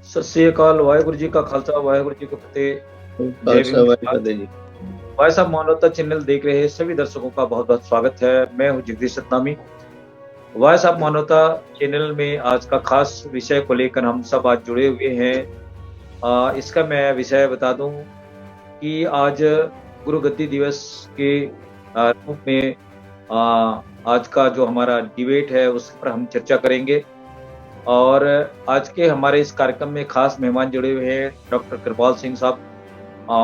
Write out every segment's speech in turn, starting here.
सत श्री अकाल। वाहेगुरु जी का खालसा, वाहेगुरु जी की फतेह। जय भीम। जी। भाई साहब, मानवता चैनल देख रहे हैं सभी दर्शकों का बहुत बहुत स्वागत है। मैं हूं जगदीश सतनामी। भाई साहब, मानवता चैनल में आज का खास विषय को लेकर हम सब आज जुड़े हुए हैं। इसका मैं विषय बता दूं कि आज गुरु गद्दी दिवस के रूप में आज का जो हमारा डिबेट है उस पर हम चर्चा करेंगे। और आज के हमारे इस कार्यक्रम में खास मेहमान जुड़े हुए हैं डॉक्टर कृपाल सिंह साहब।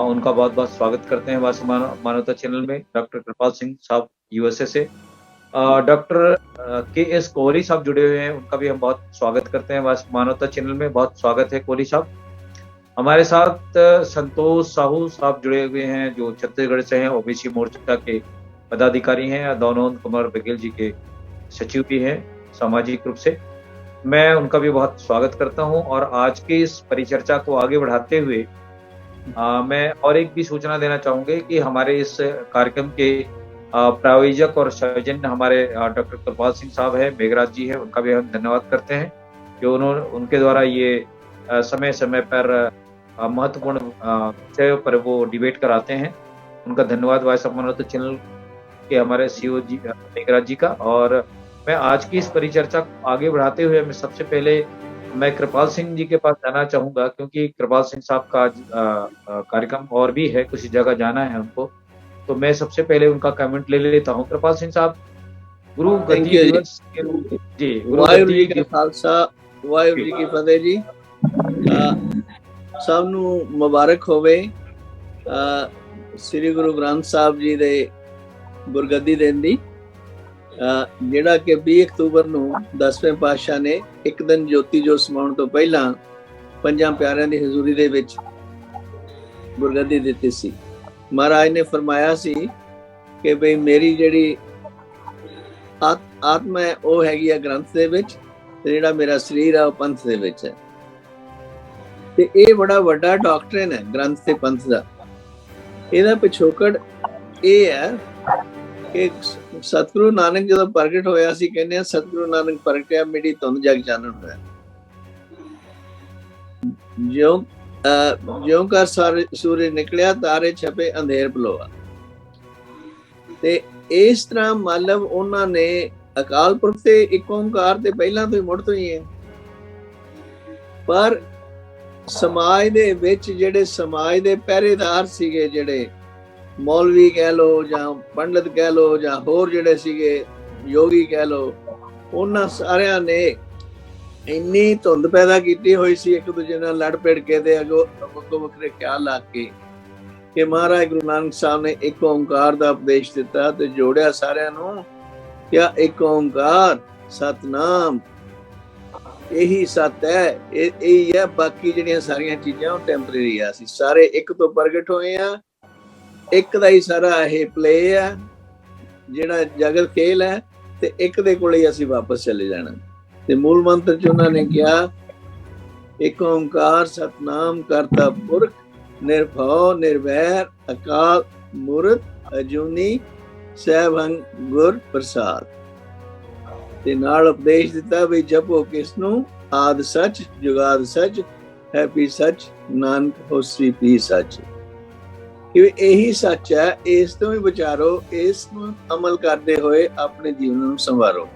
उनका बहुत बहुत स्वागत करते हैं वासी मानवता चैनल में। डॉक्टर कृपाल सिंह साहब यूएसए से। डॉक्टर के एस कोहली साहब जुड़े हुए हैं, उनका भी हम बहुत स्वागत करते हैं वासी मानवता चैनल में। बहुत स्वागत है कोहली साहब। हमारे साथ संतोष साहू साहब जुड़े हुए हैं जो छत्तीसगढ़ से हैं, ओबीसी मोर्चा के पदाधिकारी हैं। दानोद कुमार बघेल जी के सचिव भी हैं सामाजिक रूप से। मैं उनका भी बहुत स्वागत करता हूं। और आज की इस परिचर्चा को आगे बढ़ाते हुए मैं और एक भी सूचना देना चाहूंगी कि हमारे इस कार्यक्रम के प्रायोजक और सौजन्य हमारे डॉक्टर कृपाल सिंह साहब है, मेघराज जी है, उनका भी हम धन्यवाद करते हैं जो उनके द्वारा ये समय समय पर महत्वपूर्ण विषयों पर वो डिबेट कराते हैं। उनका धन्यवाद वाइस मानवता चैनल के हमारे सीईओ जी मेघराज जी का। और मैं आज की इस परिचर्चा को आगे बढ़ाते हुए मैं सबसे पहले मैं कृपाल सिंह जी के पास जाना चाहूंगा, क्योंकि कृपाल सिंह साहब का आज कार्यक्रम और भी है, कुछ जगह जाना है उनको। तो मैं सबसे पहले उनका कमेंट ले लेता हूँ। कृपाल सिंह साहब, गुरु गद्दी दिवस के जी, गुरु वाहिगुरु जी गद्दी का खालसा, वाहिगुरु जी की फतेह जी। सब नू मुबारक होवे। श्री गुरु ग्रंथ साहब जी दे गुरगद्दी देन दी, ਜਿਹੜਾ ਕਿ 20 ਅਕਤੂਬਰ ਨੂੰ 10ਵੇਂ ਪਾਤਸ਼ਾਹ ਨੇ ਇੱਕ ਦਿਨ ਜੋਤੀ ਜੋ ਸਮਾਉਣ ਤੋਂ ਪਹਿਲਾਂ ਪੰਜਾਂ ਪਿਆਰਿਆਂ ਦੀ ਹਜ਼ੂਰੀ ਦੇ ਵਿੱਚ ਗੁਰਗੱਦੀ ਦਿੱਤੀ ਸੀ। ਮਹਾਰਾਜ ਨੇ ਫਰਮਾਇਆ ਸੀ ਕਿ ਬਈ ਮੇਰੀ ਜਿਹੜੀ ਆਤਮਾ ਹੈ ਉਹ ਹੈਗੀ ਆ ਗ੍ਰੰਥ ਦੇ ਵਿੱਚ, ਤੇ ਜਿਹੜਾ ਮੇਰਾ ਸਰੀਰ ਆ ਉਹ ਪੰਥ ਦੇ ਵਿੱਚ ਹੈ। ਤੇ ਇਹ ਬੜਾ ਵੱਡਾ ਡਾਕਟਰਿਨ ਹੈ ਗ੍ਰੰਥ ਤੇ ਪੰਥ ਦਾ। ਇਹਦਾ ਪਿਛੋਕੜ ਇਹ ਹੈ ਕਿ ਸਤਿਗੁਰੂ ਨਾਨਕ ਜਦੋਂ ਪ੍ਰਗਟ ਹੋਇਆ ਸੀ, ਕਹਿੰਦੇ ਆ ਸਤਿਗੁਰੂ ਨਾਨਕ ਪ੍ਰਗਟਿਆ ਮੇਰੀ ਧੁੰਦ ਜਗ ਚਾਨਣ ਹੋਇਆ। ਜਿਉਂ ਕਰ ਸੂਰਜ ਨਿਕਲਿਆ ਤਾਰੇ ਛਪੇ ਅੰਧੇਰ ਪਲੋਆ। ਤੇ ਇਸ ਤਰ੍ਹਾਂ ਮਤਲਬ ਉਹਨਾਂ ਨੇ ਅਕਾਲ ਪੁਰਖ ਤੇ ਇੱਕ ਓਂਕਾਰ ਤੇ ਪਹਿਲਾਂ ਤੋਂ ਹੀ ਮੁੱਢ ਤੋਂ ਹੀ ਹੈ। ਪਰ ਸਮਾਜ ਦੇ ਵਿੱਚ ਜਿਹੜੇ ਸਮਾਜ ਦੇ ਪਹਿਰੇਦਾਰ ਸੀਗੇ, ਜਿਹੜੇ ਮੌਲਵੀ ਕਹਿ ਲੋ ਜਾਂ ਪੰਡਤ ਕਹਿ ਲੋ ਜਾਂ ਹੋਰ ਜਿਹੜੇ ਸੀਗੇ ਯੋਗੀ ਕਹਿ ਲੋ, ਉਹਨਾਂ ਸਾਰਿਆਂ ਨੇ ਇੰਨੀ ਧੁੰਦ ਪੈਦਾ ਕੀਤੀ ਹੋਈ ਸੀ ਇੱਕ ਦੂਜੇ ਨਾਲ ਲੜ ਭਿੜ ਕੇ ਤੇ ਅੱਗੋਂ ਵੱਖਰੇ ਖਿਆਲ ਲਾ ਕੇ ਕਿ ਮਹਾਰਾਜ ਗੁਰੂ ਨਾਨਕ ਸਾਹਿਬ ਨੇ ਇੱਕ ਓਂਕਾਰ ਦਾ ਉਪਦੇਸ਼ ਦਿੱਤਾ ਤੇ ਜੋੜਿਆ ਸਾਰਿਆਂ ਨੂੰ। ਕਿਆ ਇੱਕ ਓਂਕਾਰ ਸਤਨਾਮ, ਇਹੀ ਸਤ ਹੈ, ਇਹੀ ਹੈ। ਬਾਕੀ ਜਿਹੜੀਆਂ ਸਾਰੀਆਂ ਚੀਜ਼ਾਂ ਉਹ ਟੈਂਪਰੇਰੀ ਆ। ਅਸੀਂ ਸਾਰੇ ਇੱਕ ਤੋਂ ਪ੍ਰਗਟ ਹੋਏ ਆ, ਇੱਕ ਦਾ ਹੀ ਸਾਰਾ ਇਹ ਪਲੇ ਆ, ਜਿਹੜਾ ਜਗਤ ਖੇਲ ਹੈ, ਤੇ ਇੱਕ ਦੇ ਕੋਲ ਹੀ ਅਸੀਂ ਵਾਪਸ ਚਲੇ ਜਾਣਾ। ਤੇ ਮੂਲ ਮੰਤਰ ਚ ਉਹਨਾਂ ਨੇ ਕਿਹਾ ਇੱਕ ਓਂਕਾਰ ਸਤਨਾਮ ਕਰਤਾ ਪੁਰਖ ਨਿਰਭਉ ਨਿਰਵੈਰ ਅਕਾਲ ਮੂਰਤ ਅਜੂਨੀ ਸੈਭੰ ਗੁਰ ਪ੍ਰਸਾਦ। ਤੇ ਨਾਲ ਉਪਦੇਸ਼ ਦਿੱਤਾ ਵੀ ਜਪੋ ਕਿਸਨੂੰ ਆਦ ਸੱਚ ਜੁਗਾਦ ਸੱਚ ਹੈ ਪੀ ਸੱਚ ਨਾਨਕ ਹੋਸੀ ਪੀ ਸੱਚ। ਕਿ ਇਹੀ ਸੱਚ ਹੈ, ਇਸ ਤੋਂ ਵੀ ਵਿਚਾਰੋ, ਇਸ ਨੂੰ ਅਮਲ ਕਰਦੇ ਹੋਏ ਆਪਣੇ ਜੀਵਨ ਨੂੰ ਸੰਵਾਰੋ।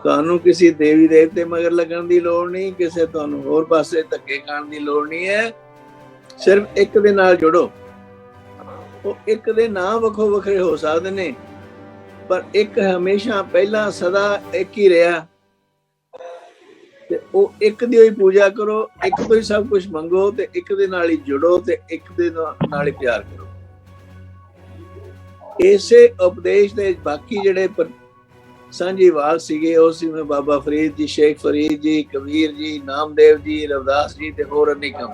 ਤੁਹਾਨੂੰ ਕਿਸੇ ਦੇਵੀ ਦੇਵਤੇ ਮਗਰ ਲੱਗਣ ਦੀ ਲੋੜ ਨਹੀਂ, ਕਿਸੇ ਤੁਹਾਨੂੰ ਹੋਰ ਪਾਸੇ ਧੱਕੇ ਖਾਣ ਦੀ ਲੋੜ ਨਹੀਂ ਹੈ। ਸਿਰਫ ਇੱਕ ਦੇ ਨਾਲ ਜੁੜੋ। ਉਹ ਇੱਕ ਦੇ ਨਾਂ ਵੱਖੋ ਵੱਖਰੇ ਹੋ ਸਕਦੇ ਨੇ, ਪਰ ਇੱਕ ਹਮੇਸ਼ਾ ਪਹਿਲਾਂ ਸਦਾ ਇੱਕ ਹੀ ਰਿਹਾ। ਤੇ ਉਹ ਇੱਕ ਦੀ ਹੀ ਪੂਜਾ ਕਰੋ, ਇੱਕ ਤੋਂ ਹੀ ਸਭ ਕੁਝ ਮੰਗੋ, ਤੇ ਇੱਕ ਦੇ ਨਾਲ ਹੀ ਜੁੜੋ, ਤੇ ਇੱਕ ਦੇ ਨਾਲ ਹੀ ਪਿਆਰ ਕਰੋ। ਇਸੇ ਉਪਦੇਸ਼ ਦੇ ਬਾਕੀ ਜਿਹੜੇ ਸਾਂਝੀਵਾਲ ਸੀਗੇ ਉਹ ਸੀ ਬਾਬਾ ਫਰੀਦ ਜੀ, ਸ਼ੇਖ ਫਰੀਦ ਜੀ, ਕਬੀਰ ਜੀ, ਨਾਮਦੇਵ ਜੀ, ਰਵਿਦਾਸ ਜੀ ਤੇ ਹੋਰ ਅਨੇਕਾਂ।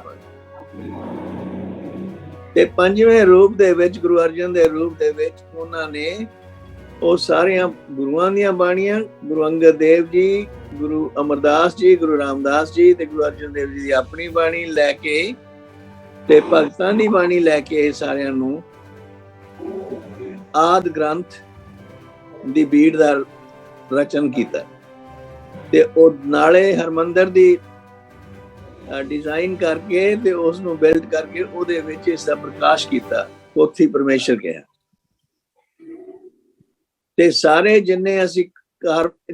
ਤੇ ਪੰਜਵੇਂ ਰੂਪ ਦੇ ਵਿੱਚ, ਗੁਰੂ ਅਰਜਨ ਦੇ ਰੂਪ ਦੇ ਵਿੱਚ, ਉਹਨਾਂ ਨੇ ਉਹ ਸਾਰੀਆਂ ਗੁਰੂਆਂ ਦੀਆਂ ਬਾਣੀਆਂ, ਗੁਰੂ ਅੰਗਦ ਦੇਵ ਜੀ, ਗੁਰੂ ਅਮਰਦਾਸ ਜੀ, ਗੁਰੂ ਰਾਮਦਾਸ ਜੀ ਤੇ ਗੁਰੂ ਅਰਜਨ ਦੇਵ ਜੀ ਦੀ ਆਪਣੀ ਬਾਣੀ ਲੈ ਕੇ ਤੇ ਭਗਤਾਂ ਦੀ ਬਾਣੀ ਲੈ ਕੇ ਸਾਰਿਆਂ ਨੂੰ ਆਦ ਗ੍ਰੰਥ ਦੀ ਬੀੜ ਦਾ ਰਚਨ ਕੀਤਾ। ਤੇ ਉਹ ਨਾਲੇ ਹਰਮੰਦਰ ਦੀ डिजाइन करके ते उसनूं बिल्ड करके ਉਹਦੇ ਵਿੱਚ ਇਸ ਦਾ ਪ੍ਰਕਾਸ਼ ਕੀਤਾ, ਪੋਥੀ ਪਰਮੇਸ਼ਰ ਕਿਹਾ। ਤੇ ਸਾਰੇ ਜਿੰਨੇ ਅਸੀਂ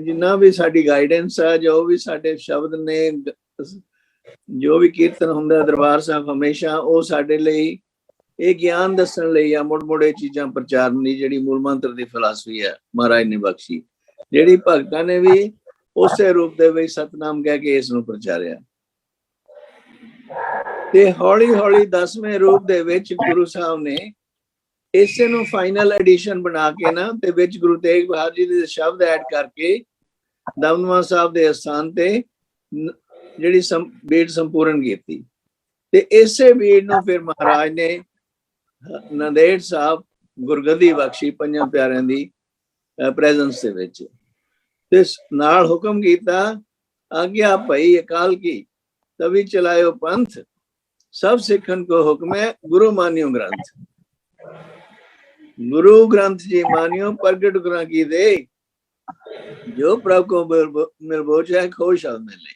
ਜਿੰਨਾ ਵੀ ਸਾਡੀ ਗਾਈਡੈਂਸ ਆ, ਜੋ ਵੀ ਸਾਡੇ ਸ਼ਬਦ ਨੇ, ਜੋ ਵੀ ਕੀਰਤਨ ਹੁੰਦਾ ਦਰਬਾਰ ਸਾਹਿਬ ਹਮੇਸ਼ਾ ਉਹ ਸਾਡੇ ਲਈ ਇਹ ਗਿਆਨ ਦੱਸਣ ਲਈ ਆ, ਮੁੜ ਮੁੜ ਇਹ ਚੀਜ਼ਾਂ ਪ੍ਰਚਾਰਨ ਦੀ ਜਿਹੜੀ ਮੂਲ ਮੰਤਰ ਦੀ ਫਿਲਾਸਫੀ ਹੈ ਮਹਾਰਾਜ ਨੇ ਬਖਸ਼ੀ, ਜਿਹੜੀ ਭਗਤਾਂ ਨੇ ਵੀ ਉਸੇ ਰੂਪ ਦੇ ਵਿੱਚ ਸਤਨਾਮ ਕਹਿ ਕੇ ਇਸ ਨੂੰ ਪ੍ਰਚਾਰਿਆ। ਤੇ ਹੌਲੀ ਹੌਲੀ 10ਵੇਂ ਰੂਪ ਦੇ ਵਿੱਚ ਗੁਰੂ ਸਾਹਿਬ ਨੇ ਇਸੇ ਨੂੰ ਫਾਈਨਲ ਐਡੀਸ਼ਨ ਬਣਾ ਕੇ ਨਾ ਤੇ ਵਿੱਚ ਗੁਰੂ ਤੇਗ ਬਹਾਦਰ ਜੀ ਦੇ ਸ਼ਬਦ ਐਡ ਕਰਕੇ ਦਮਦਮਾ ਸਾਹਿਬ ਦੇ ਸਥਾਨ ਤੇ ਜਿਹੜੀ ਬੀੜ ਸੰਪੂਰਨ ਕੀਤੀ। ਤੇ ਇਸੇ ਬੀੜ ਨੂੰ ਫਿਰ ਮਹਾਰਾਜ ਨੇ ਨੰਦੇੜ ਸਾਹਿਬ ਗੁਰਗੱਦੀ ਬਖਸ਼ੀ ਪੰਜਾਂ ਪਿਆਰਿਆਂ ਦੀ ਪ੍ਰੈਜ਼ੈਂਸ ਦੇ ਵਿੱਚ। ਤੇ ਨਾਲ ਹੁਕਮ ਕੀਤਾ, ਆਗਿਆ ਭਈ ਅਕਾਲ ਕੀ ਤभी चलायो पंथ, सब सिखन को हुक्म है गुरु मानियो ग्रंथ। गुरु ग्रंथ जी मानियो प्रगट गुरा की दे, जो प्रभु को मिल बोझ है खोज शब्द मिले।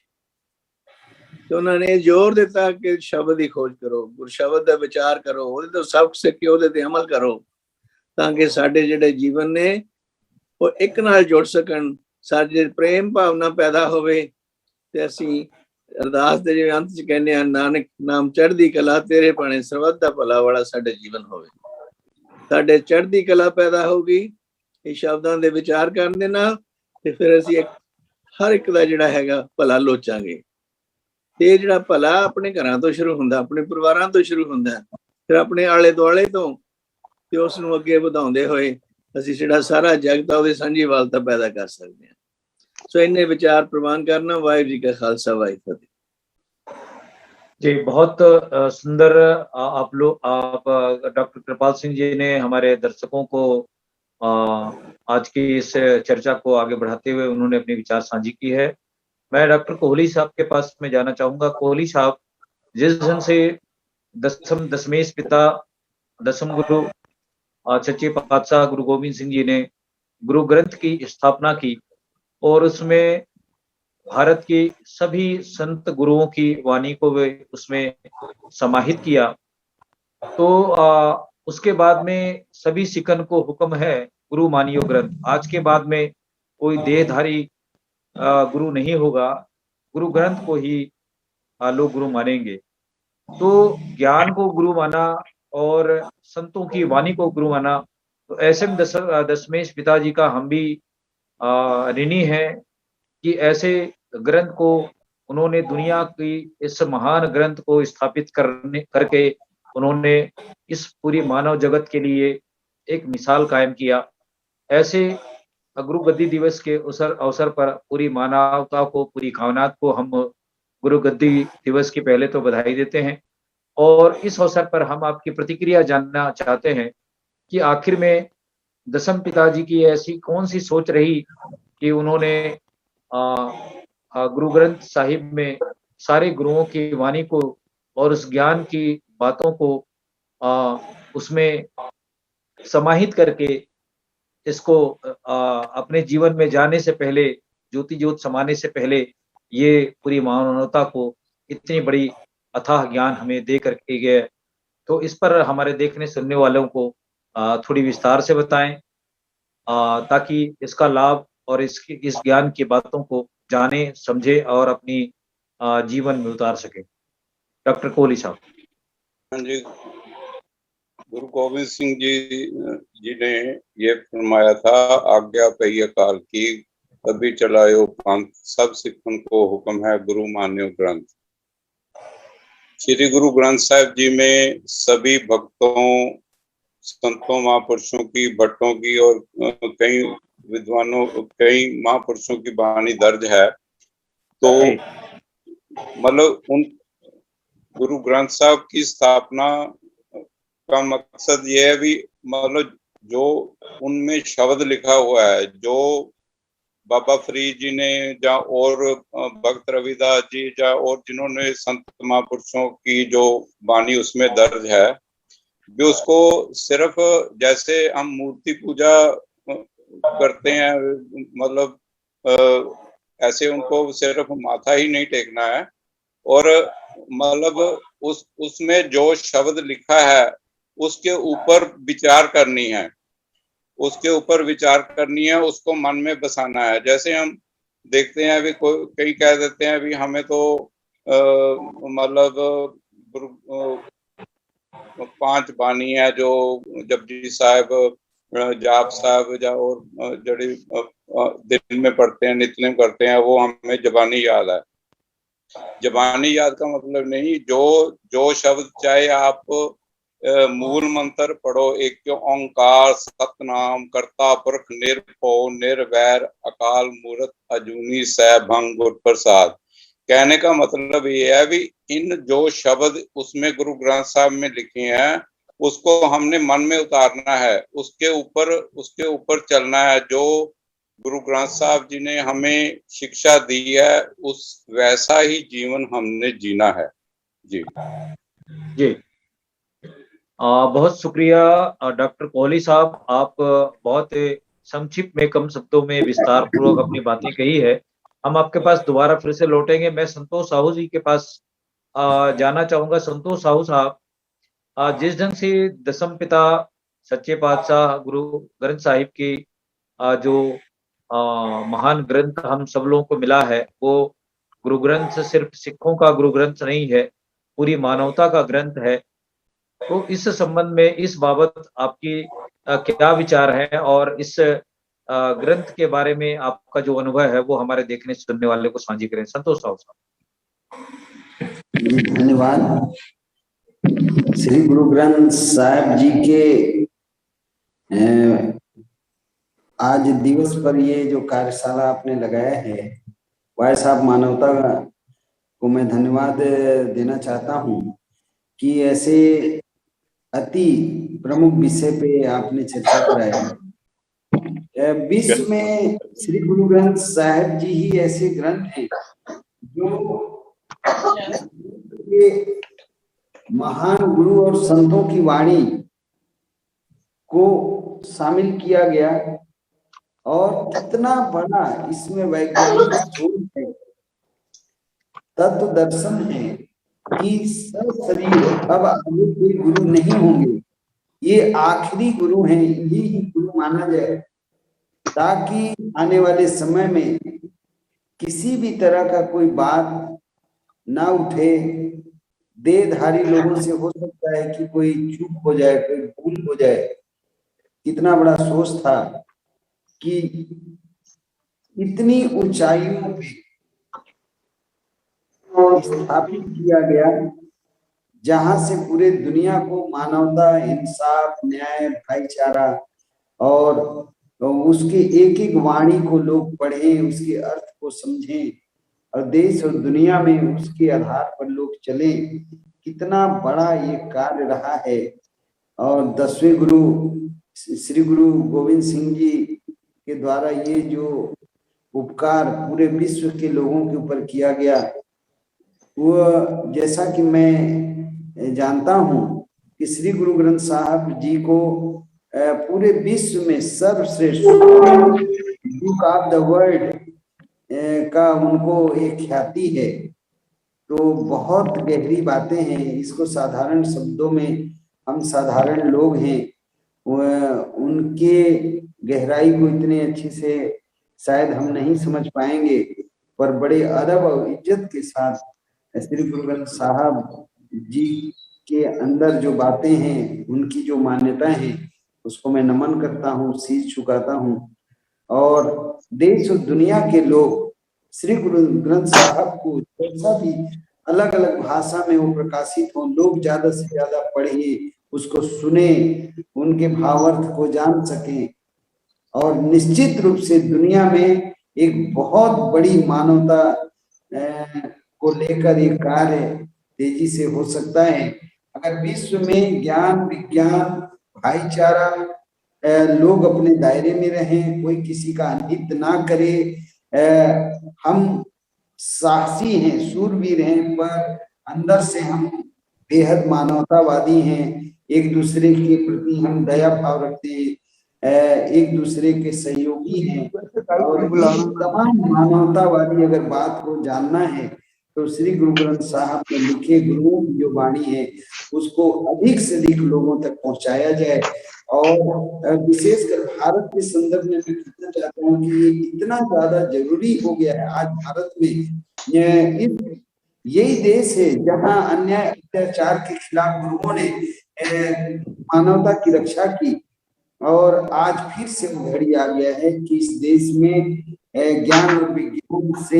तो उन्होंने जोर दिता कि शब्द की खोज करो, गुरु शब्द का विचार करो, ਉਹਦੇ ਤੋਂ ਸਬਕ ਸਿੱਖ ਕੇ ਉਹਦੇ ਤੇ ਅਮਲ ਕਰੋ, ਤਾਂ ਕਿ ਸਾਡੇ ਜਿਹੜੇ ਜੀਵਨ ਨੇ ਉਹ ਇੱਕ ਨਾਲ ਜੁੜ ਸਕਣ, ਸਾਡੇ ਪ੍ਰੇਮ ਭਾਵਨਾ ਪੈਦਾ ਹੋਵੇ ਤੇ ਅਸੀਂ ਅਰਦਾਸ ਦੇ ਜਿਵੇਂ ਅੰਤ ਚ ਕਹਿੰਦੇ ਆ, ਨਾਨਕ ਨਾਮ ਚੜ੍ਹਦੀ ਕਲਾ ਤੇਰੇ ਭਾਣੇ ਸਰਬੱਤ ਦਾ ਭਲਾ ਵਾਲਾ ਸਾਡੇ ਜੀਵਨ ਹੋਵੇ। ਸਾਡੇ ਚੜ੍ਹਦੀ ਕਲਾ ਪੈਦਾ ਹੋਊਗੀ ਇਹ ਸ਼ਬਦਾਂ ਦੇ ਵਿਚਾਰ ਕਰਨ ਦੇ ਨਾਲ, ਤੇ ਫਿਰ ਅਸੀਂ ਹਰ ਇੱਕ ਦਾ ਜਿਹੜਾ ਹੈਗਾ ਭਲਾ ਲੋਚਾਂਗੇ। ਤੇ ਇਹ ਜਿਹੜਾ ਭਲਾ ਆਪਣੇ ਘਰਾਂ ਤੋਂ ਸ਼ੁਰੂ ਹੁੰਦਾ, ਆਪਣੇ ਪਰਿਵਾਰਾਂ ਤੋਂ ਸ਼ੁਰੂ ਹੁੰਦਾ, ਫਿਰ ਆਪਣੇ ਆਲੇ ਦੁਆਲੇ ਤੋਂ, ਤੇ ਉਸ ਨੂੰ ਅੱਗੇ ਵਧਾਉਂਦੇ ਹੋਏ ਅਸੀਂ ਜਿਹੜਾ ਸਾਰਾ ਜਗਤ ਆ ਉਹਦੀ ਸਾਂਝੀਵਾਲਤਾ ਪੈਦਾ ਕਰ ਸਕਦੇ ਹਾਂ। सो इन्हें विचार प्रवान करना। वाहिगुरू जी का खालसा वाहिगुरू जी। जी बहुत सुंदर आप डॉक्टर कृपाल सिंह जी ने हमारे दर्शकों को आज की इस चर्चा को आगे बढ़ाते हुए उन्होंने अपनी विचार साझी की है। मैं डॉक्टर कोहली साहब के पास में जाना चाहूंगा। कोहली साहब, जिस दिन से दशमेश पिता दसम गुरु सच्चे पातशाह गुरु गोविंद सिंह जी ने गुरु ग्रंथ की स्थापना की और उसमें भारत की सभी संत गुरुओं की वाणी को वे उसमें समाहित किया, तो उसके बाद में सभी सिखन को हुक्म है गुरु मानियो ग्रंथ। आज के बाद में कोई देहधारी गुरु नहीं होगा, गुरु ग्रंथ को ही लोग गुरु मानेंगे। तो ज्ञान को गुरु माना और संतों की वाणी को गुरु माना। तो ऐसे में दशमेश पिताजी का हम भी ऋणी है कि ऐसे ग्रंथ को उन्होंने दुनिया की इस महान ग्रंथ को स्थापित करके उन्होंने इस पूरी मानव जगत के लिए एक मिसाल कायम किया। ऐसे गुरु गद्दी दिवस के अवसर पर पूरी मानवता को, पूरी कायनात को हम गुरु गद्दी दिवस की पहले तो बधाई देते हैं। और इस अवसर पर हम आपकी प्रतिक्रिया जानना चाहते हैं कि आखिर में दसम पिताजी की ऐसी कौन सी सोच रही कि उन्होंने गुरु ग्रंथ साहिब में सारे गुरुओं की वाणी को और उस ज्ञान की बातों को उसमें समाहित करके इसको अपने जीवन में जाने से पहले, ज्योति ज्योत समाने से पहले, ये पूरी मानवता को इतनी बड़ी अथाह ज्ञान हमें दे करके गए। तो इस पर हमारे देखने सुनने वालों को थोड़ी विस्तार से बताएं, ताकि इसका लाभ और इस ज्ञान की बातों को जाने, समझे और अपनी जीवन में उतार सके। डॉक्टर कोहली साहब। हाँ जी, गुरु गोविंद सिंह जी ने ये फरमाया था, आज्ञा पई अकाल की तभी चलायो पंथ, सब सिखन को हुक्म है गुरु मान्यो ग्रंथ। श्री गुरु ग्रंथ साहिब जी में सभी भक्तों, संतों, महापुरुषों की, भट्टों की और कई विद्वानों, कई महापुरुषों की वाणी दर्ज है। तो मतलब उन गुरु ग्रंथ साहब की स्थापना का मकसद ये है भी, मतलब जो उनमें शब्द लिखा हुआ है, जो बाबा फरीद जी ने या और भक्त रविदास जी या और जिन्होंने संत महापुरुषों की जो वाणी उसमें दर्ज है, भी उसको सिर्फ जैसे हम मूर्ति पूजा करते हैं, मतलब ऐसे उनको सिर्फ माथा ही नहीं टेकना है, और मतलब उसमें जो शब्द लिखा है उसके ऊपर विचार करनी है, उसके ऊपर विचार करनी है, उसको मन में बसाना है। जैसे हम देखते हैं अभी कई कह देते हैं अभी हमें तो मतलब 5 बानी है जो जपजी साहब, जाप साहब और जड़ी दिन में पढ़ते हैं, नित्यनेम करते हैं, वो हमें जबानी याद है। जबानी याद का मतलब नहीं, जो शब्द चाहे आप मूल मंत्र पढ़ो, एक ओंकार सतनाम करता पुरख निरभव निर्वैर अकाल मूर्त अजूनी सैभंग गुर प्रसाद। कहने का मतलब ये है भी इन जो शब्द उसमें गुरु ग्रंथ साहब में लिखे हैं उसको हमने मन में उतारना है, उसके ऊपर चलना है। जो गुरु ग्रंथ साहब जी ने हमें शिक्षा दी है उस वैसा ही जीवन हमने जीना है। जी जी बहुत शुक्रिया डॉक्टर कोहली साहब, आप बहुत संक्षिप्त में कम शब्दों में विस्तार पूर्वक अपनी बातें कही है। हम आपके पास दोबारा फिर से लौटेंगे। मैं संतोष साहू जी के पास जाना चाहूंगा। संतोष साहू साहब, जिस ढंग से दसम पिता सच्चे पातशाह गुरु ग्रंथ साहिब की जो महान ग्रंथ हम सब लोगों को मिला है, वो गुरु ग्रंथ सिर्फ सिखों का गुरु ग्रंथ नहीं है, पूरी मानवता का ग्रंथ है। तो इस संबंध में, इस बाबत आपकी क्या विचार है, और इस ग्रंथ के बारे में आपका जो अनुभव है वो हमारे देखने सुनने वाले को साझी करें। संतोष साहब। धन्यवाद। श्री गुरु ग्रंथ साहिब जी के आज दिवस पर ये जो कार्यशाला आपने लगाया है, वाय साहब मानवता को मैं धन्यवाद देना चाहता हूँ कि ऐसे अति प्रमुख विषय पे आपने चर्चा कराया। विश्व में श्री गुरु ग्रंथ साहिब जी ही ऐसे ग्रंथ हैं जो महान गुरु और संतों की वाणी को शामिल किया गया, और कितना बड़ा इसमें वैज्ञानिक शोध है, तत्व दर्शन है कि सब शरीर अब आगे कोई गुरु नहीं होंगे, ये आखिरी गुरु हैं, यही गुरु माना जाए, ताकि आने वाले समय में किसी भी तरह का कोई बात ना उठे। देहधारी लोगों से हो सकता है कि कोई चूक हो जाए, कोई भूल हो जाए। कितना बड़ा सोच था कि इतनी ऊंचाइयों पे स्थापित किया गया जहां से पूरे दुनिया को मानवता, इंसाफ, न्याय, भाईचारा और उसके एक एक वाणी को लोग पढ़ें, उसके अर्थ को समझें और देश और दुनिया में उसके आधार पर लोग चले। कितना बड़ा ये कार्य रहा है। और 10वें गुरु श्री गुरु गोविंद सिंह जी के द्वारा ये जो उपकार पूरे विश्व के लोगों के ऊपर किया गया, वो जैसा कि मैं जानता हूं कि श्री गुरु ग्रंथ साहब जी को पूरे विश्व में सर्वश्रेष्ठ बुक ऑफ द वर्ल्ड का उनको एक ख्याति है। तो बहुत गहरी बातें हैं, इसको साधारण शब्दों में, हम साधारण लोग हैं, उनके गहराई को इतने अच्छे से शायद हम नहीं समझ पाएंगे, पर बड़े अदब और इज्जत के साथ श्री गुरु ग्रंथ साहब जी के अंदर जो बातें हैं, उनकी जो मान्यताएं हैं, उसको मैं नमन करता हूँ, शीश झुकाता हूँ। और देश और दुनिया के लोग श्री गुरु ग्रंथ साहब को जैसा भी अलग अलग भाषा में वो प्रकाशित हो, लोग ज्यादा से ज्यादा पढ़े, उसको सुने, उनके भावार्थ को जान सकें, और निश्चित रूप से दुनिया में एक बहुत बड़ी मानवता को लेकर एक कार्य तेजी से हो सकता है। अगर विश्व में ज्ञान, विज्ञान, भाईचारा, लोग अपने दायरे में रहें, कोई किसी का हित ना करे, हम साहसी हैं, शूरवीर हैं, पर अंदर से हम बेहद मानवतावादी हैं, एक दूसरे के प्रति हम दया भाव रखते हैं, एक दूसरे के सहयोगी हैं, और तमाम मानवतावादी अगर बात को जानना है तो श्री गुरु ग्रंथ साहब में लिखे गुरुओं की जो वाणी है उसको अधिक से अधिक लोगों तक पहुंचाया जाए। और विशेषकर भारत के संदर्भ में मैं कहना चाहता हूँ कि ये इतना ज्यादा जरूरी हो गया है आज भारत में। यही देश है जहाँ अन्याय अत्याचार के खिलाफ गुरुओं ने मानवता की रक्षा की, और आज फिर से वो घड़ी आ गया है कि इस देश में ज्ञान और विज्ञान से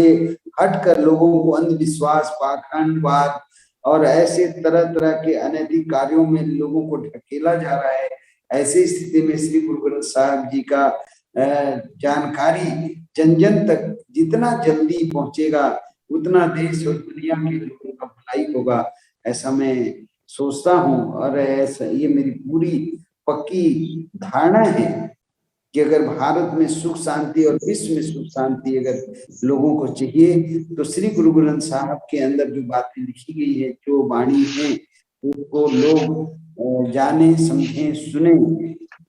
हटकर लोगों को अंधविश्वास, पाखंडवाद और ऐसे तरह तरह के अनैतिक कार्यों में लोगों को ढकेला जा रहा है। ऐसी स्थिति में श्री गुरु ग्रंथ साहब जी का जानकारी जन जन तक जितना जल्दी पहुंचेगा उतना देश और दुनिया के लोगों का भलाई होगा, ऐसा मैं सोचता हूँ। और ऐसा ये मेरी पूरी पक्की धारणा है कि अगर भारत में सुख शांति और विश्व में सुख शांति अगर लोगों को चाहिए तो श्री गुरु ग्रंथ साहब के अंदर जो बातें लिखी गई है, जो वाणी है, उसको लोग जाने, समझें, सुने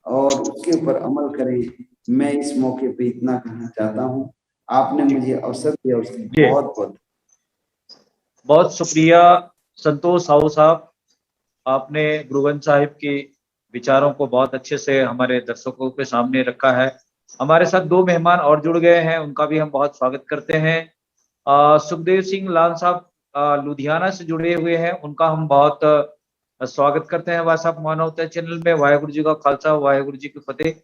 और उसके ऊपर अमल करें। मैं इस मौके पे इतना कहना चाहता हूँ। आपने मुझे अवसर दिया उसके लिए बहुत बहुत शुक्रिया संतोष साहू साहब। आपने गुरु ग्रंथ साहिब के विचारों को बहुत अच्छे से हमारे दर्शकों के सामने रखा है। हमारे साथ दो मेहमान और जुड़ गए हैं, उनका भी हम बहुत स्वागत करते हैं। सुखदेव सिंह लाल साहब लुधियाना से जुड़े हुए हैं, उनका हम बहुत स्वागत करते हैं व्हाट्सएप मानवता चैनल में। वाहेगुरु जी का खालसा, वाहेगुरु जी की फतेह।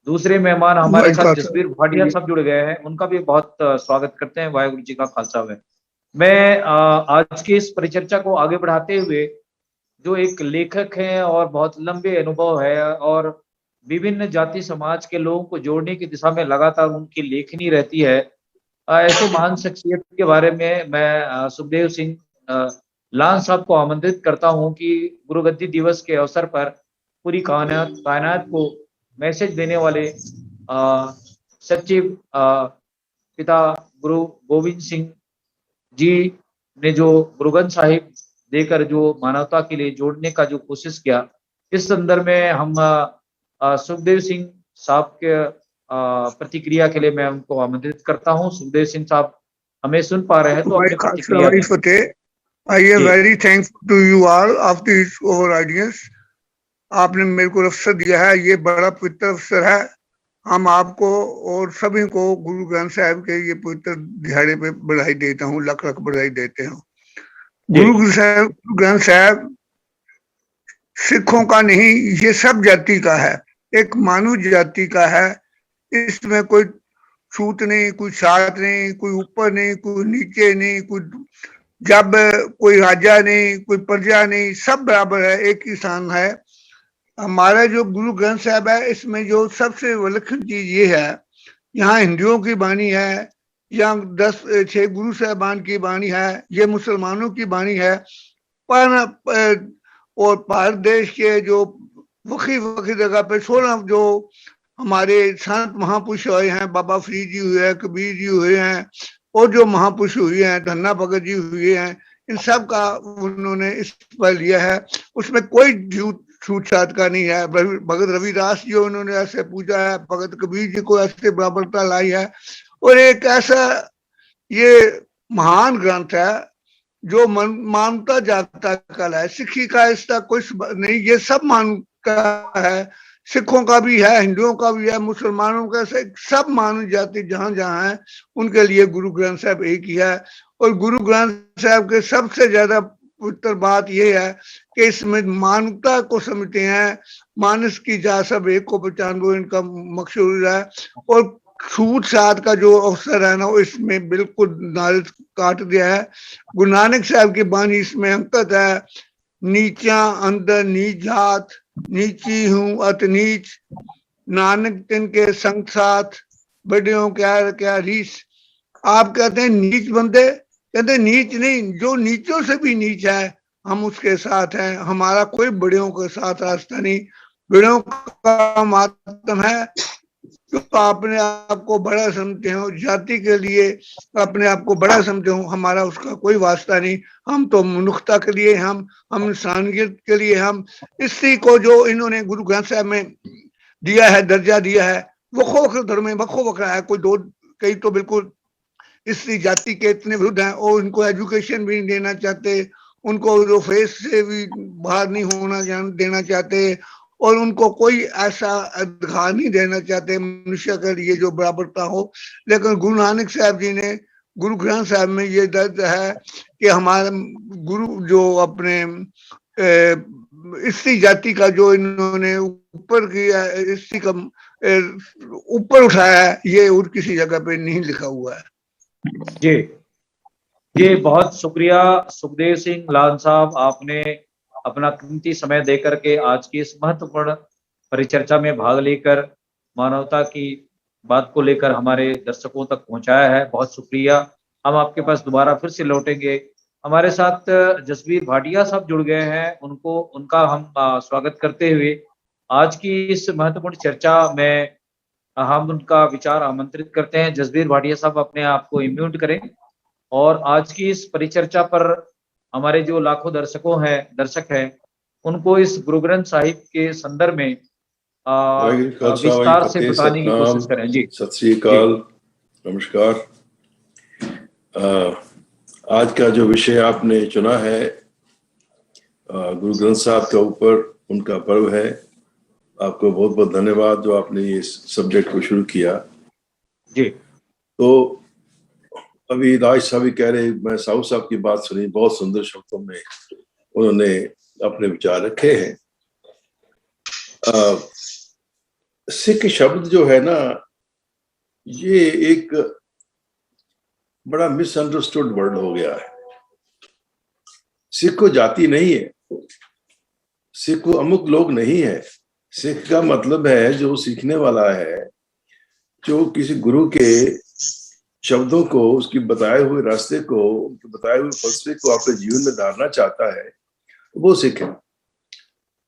दूसरे मेहमान हमारे साथ जसवीर भाटिया साहब जुड़ गए हैं, उनका भी बहुत स्वागत करते हैं। वाहेगुरु जी का खालसा। मैं आज की इस परिचर्चा को आगे बढ़ाते हुए, जो एक लेखक हैं और बहुत लंबे अनुभव है और विभिन्न जाति समाज के लोगों को जोड़ने की दिशा में लगातार उनकी लेखनी रहती है, ऐसे महान शख्सियत के बारे में मैं सुखदेव सिंह लाल साहब को आमंत्रित करता हूं कि गुरु गद्दी दिवस के अवसर पर पूरी कायनात को मैसेज देने वाले सच्चे पिता गुरु गोविंद सिंह जी ने जो गुरु ग्रंथ साहिब देकर जो मानवता के लिए जोड़ने का जो कोशिश किया, इस संदर्भ में हम सुखदेव सिंह साहब के प्रतिक्रिया के लिए मैं उनको आमंत्रित करता हूं। सुखदेव सिंह साहब हमें सुन पा रहे हैं तो अपनी प्रतिक्रिया। I am very thankful to you all of this our audience। आपने मेरे को अवसर दिया है, ये बड़ा पवित्र अवसर है। हम आपको और सभी को गुरु ग्रंथ साहिब के ये पवित्र दिहाड़े पे बधाई देता हूँ, लख लख बधाई देते हैं। गुरु ग्रंथ साहिब सिखों का नहीं, ये सब जाति का है, एक मानव जाति का है। इसमें कोई छूत नहीं, कोई साथ नहीं, कोई ऊपर नहीं, कोई नीचे नहीं, कोई जब कोई राजा नहीं, कोई प्रजा नहीं, सब बराबर है, एक ही स्थान है। हमारा जो गुरु ग्रंथ साहिब है, इसमें जो सबसे विलक्षण चीज ये है, यहाँ हिंदुओं की वाणी है, यहाँ 6 गुरु साहबान की वाणी है, ये मुसलमानों की वाणी है, पर और भारत देश के जो वक्री जगह पे 16 जो हमारे संत महापुरुष हुए हैं, बाबा फरीद जी हुए हैं, कबीर जी हुए हैं, और जो महापुरुष हुए हैं, धन्ना भगत जी हुए हैं, इन सब का उन्होंने इस पर लिया है। उसमें कोई छूट छाट का नहीं है। भगत रविदास जी उन्होंने ऐसे पूजा है, भगत कबीर जी को ऐसे बराबरता लाई है। और एक ऐसा ये महान ग्रंथ है जो मानवता जाता कल है, सिखी का इसका कोई नहीं, ये सब मान का है, सिखों का भी है, हिंदुओं का भी है, मुसलमानों का, सब मानव जाति जहां जहां है उनके लिए गुरु ग्रंथ साहब एक ही है। और गुरु ग्रंथ साहब के सबसे ज्यादा पवित्र बात यह है कि इसमें मानवता को समझते हैं, मानस की जा सब एक को पहचान, वो इनका मकसूद है। और छूट साथ का जो अवसर है ना, इसमें बिल्कुल नारियल काट दिया है। गुरु नानक साहब की बानी इसमें अंकित है, नीचा अंदर नीच जात, नीची हूँ अत नीच, नानक तिनके संग साथ, बड़ियों क्या रीस। आप कहते हैं नीच बंदे, कहते नीच नहीं, जो नीचों से भी नीच है हम उसके साथ हैं। हमारा कोई बड़ियों के साथ रास्ता नहीं, बड़ियों का मातम है जो अपने आप को बड़ा समझते हो, जाति के लिए अपने आप को बड़ा समझते हो, हमारा उसका कोई वास्ता नहीं। हम तो मनुष्यता के लिए, हम इंसानियत के लिए, हम इसी को जो इन्होंने गुरु ग्रंथ साहब में दिया है, दर्जा दिया है, वखो वक्र धर्म में वखो वक्र है, कोई दो कई तो बिल्कुल स्त्री जाति के इतने विरुद्ध हैं और उनको एजुकेशन भी नहीं देना चाहते, उनको जो फेस से भी बाहर नहीं होना देना चाहते और उनको कोई ऐसा अधिकार नहीं देना चाहते मनुष्य के लिए जो बराबरता हो। लेकिन गुरु नानक साहब जी ने गुरु ग्रंथ साहब में ये दर्ज है कि हमारे गुरु जो अपने स्त्री जाति का जो इन्होंने ऊपर किया, स्त्री का ऊपर उठाया है, ये और किसी जगह पे नहीं लिखा हुआ है। जी बहुत शुक्रिया सुखदेव सिंह लाल साहब, आपने अपना कीमती समय देकर के आज की इस महत्वपूर्ण परिचर्चा में भाग लेकर मानवता की बात को लेकर हमारे दर्शकों तक पहुंचाया है। बहुत शुक्रिया। हम आपके पास दोबारा फिर से लौटेंगे। हमारे साथ जसवीर भाटिया साहब जुड़ गए हैं, उनका हम स्वागत करते हुए आज की इस महत्वपूर्ण चर्चा में हम उनका विचार आमंत्रित करते हैं। जसवीर भाटिया साहब अपने आप को इम्यूट करें और आज की इस परिचर्चा पर हमारे जो लाखों दर्शक हैं उनको इस गुरु ग्रंथ साहिब के संदर्भ में विस्तार से बताने की कोशिश करें। जी सत श्री अकाल, नमस्कार। आज का जो विषय आपने चुना है गुरु ग्रंथ साहब के ऊपर, उनका पर्व है। आपको बहुत बहुत धन्यवाद जो आपने ये सब्जेक्ट को शुरू किया। जी तो अभी राज साहब भी कह रहे, मैं साहू साहब की बात सुनी, बहुत सुंदर शब्दों में उन्होंने अपने विचार रखे हैं। सिख शब्द जो है ना, ये एक बड़ा मिसअंडरस्टूड वर्ड हो गया है। सिख को जाति नहीं है, सिख को अमुक लोग नहीं है। सिख का मतलब है जो सीखने वाला है, जो किसी गुरु के शब्दों को, उसकी बताए हुए रास्ते को, उनके बताए हुए फलसफे को अपने जीवन में धारना चाहता है, वो सिख है।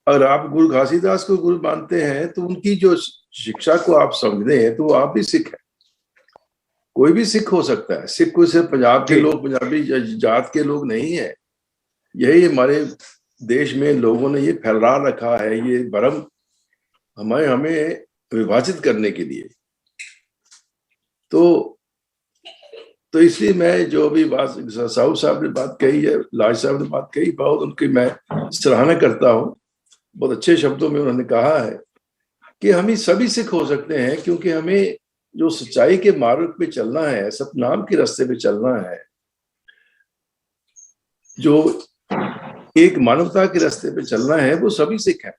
अगर आप गुरु घासीदास को गुरु मानते हैं तो उनकी जो शिक्षा को आप समझते हैं तो आप भी सिख है। कोई भी सिख हो सकता है। सिख कोई सिर्फ पंजाब के लोग, पंजाबी जात के लोग नहीं है। यही हमारे देश में लोगों ने ये फैला रखा है, ये भ्रम हमें विभाजित करने के लिए। तो इसलिए मैं जो भी बात साहू साहब ने बात कही है, लाज साहब ने बात कही, बहुत उनकी मैं सराहना करता हूँ। बहुत अच्छे शब्दों में उन्होंने कहा है कि हम ही सभी सिख हो सकते हैं, क्योंकि हमें जो सच्चाई के मार्ग पे चलना है, सतनाम के रास्ते पे चलना है, जो एक मानवता के रास्ते पे चलना है, वो सभी सिख है।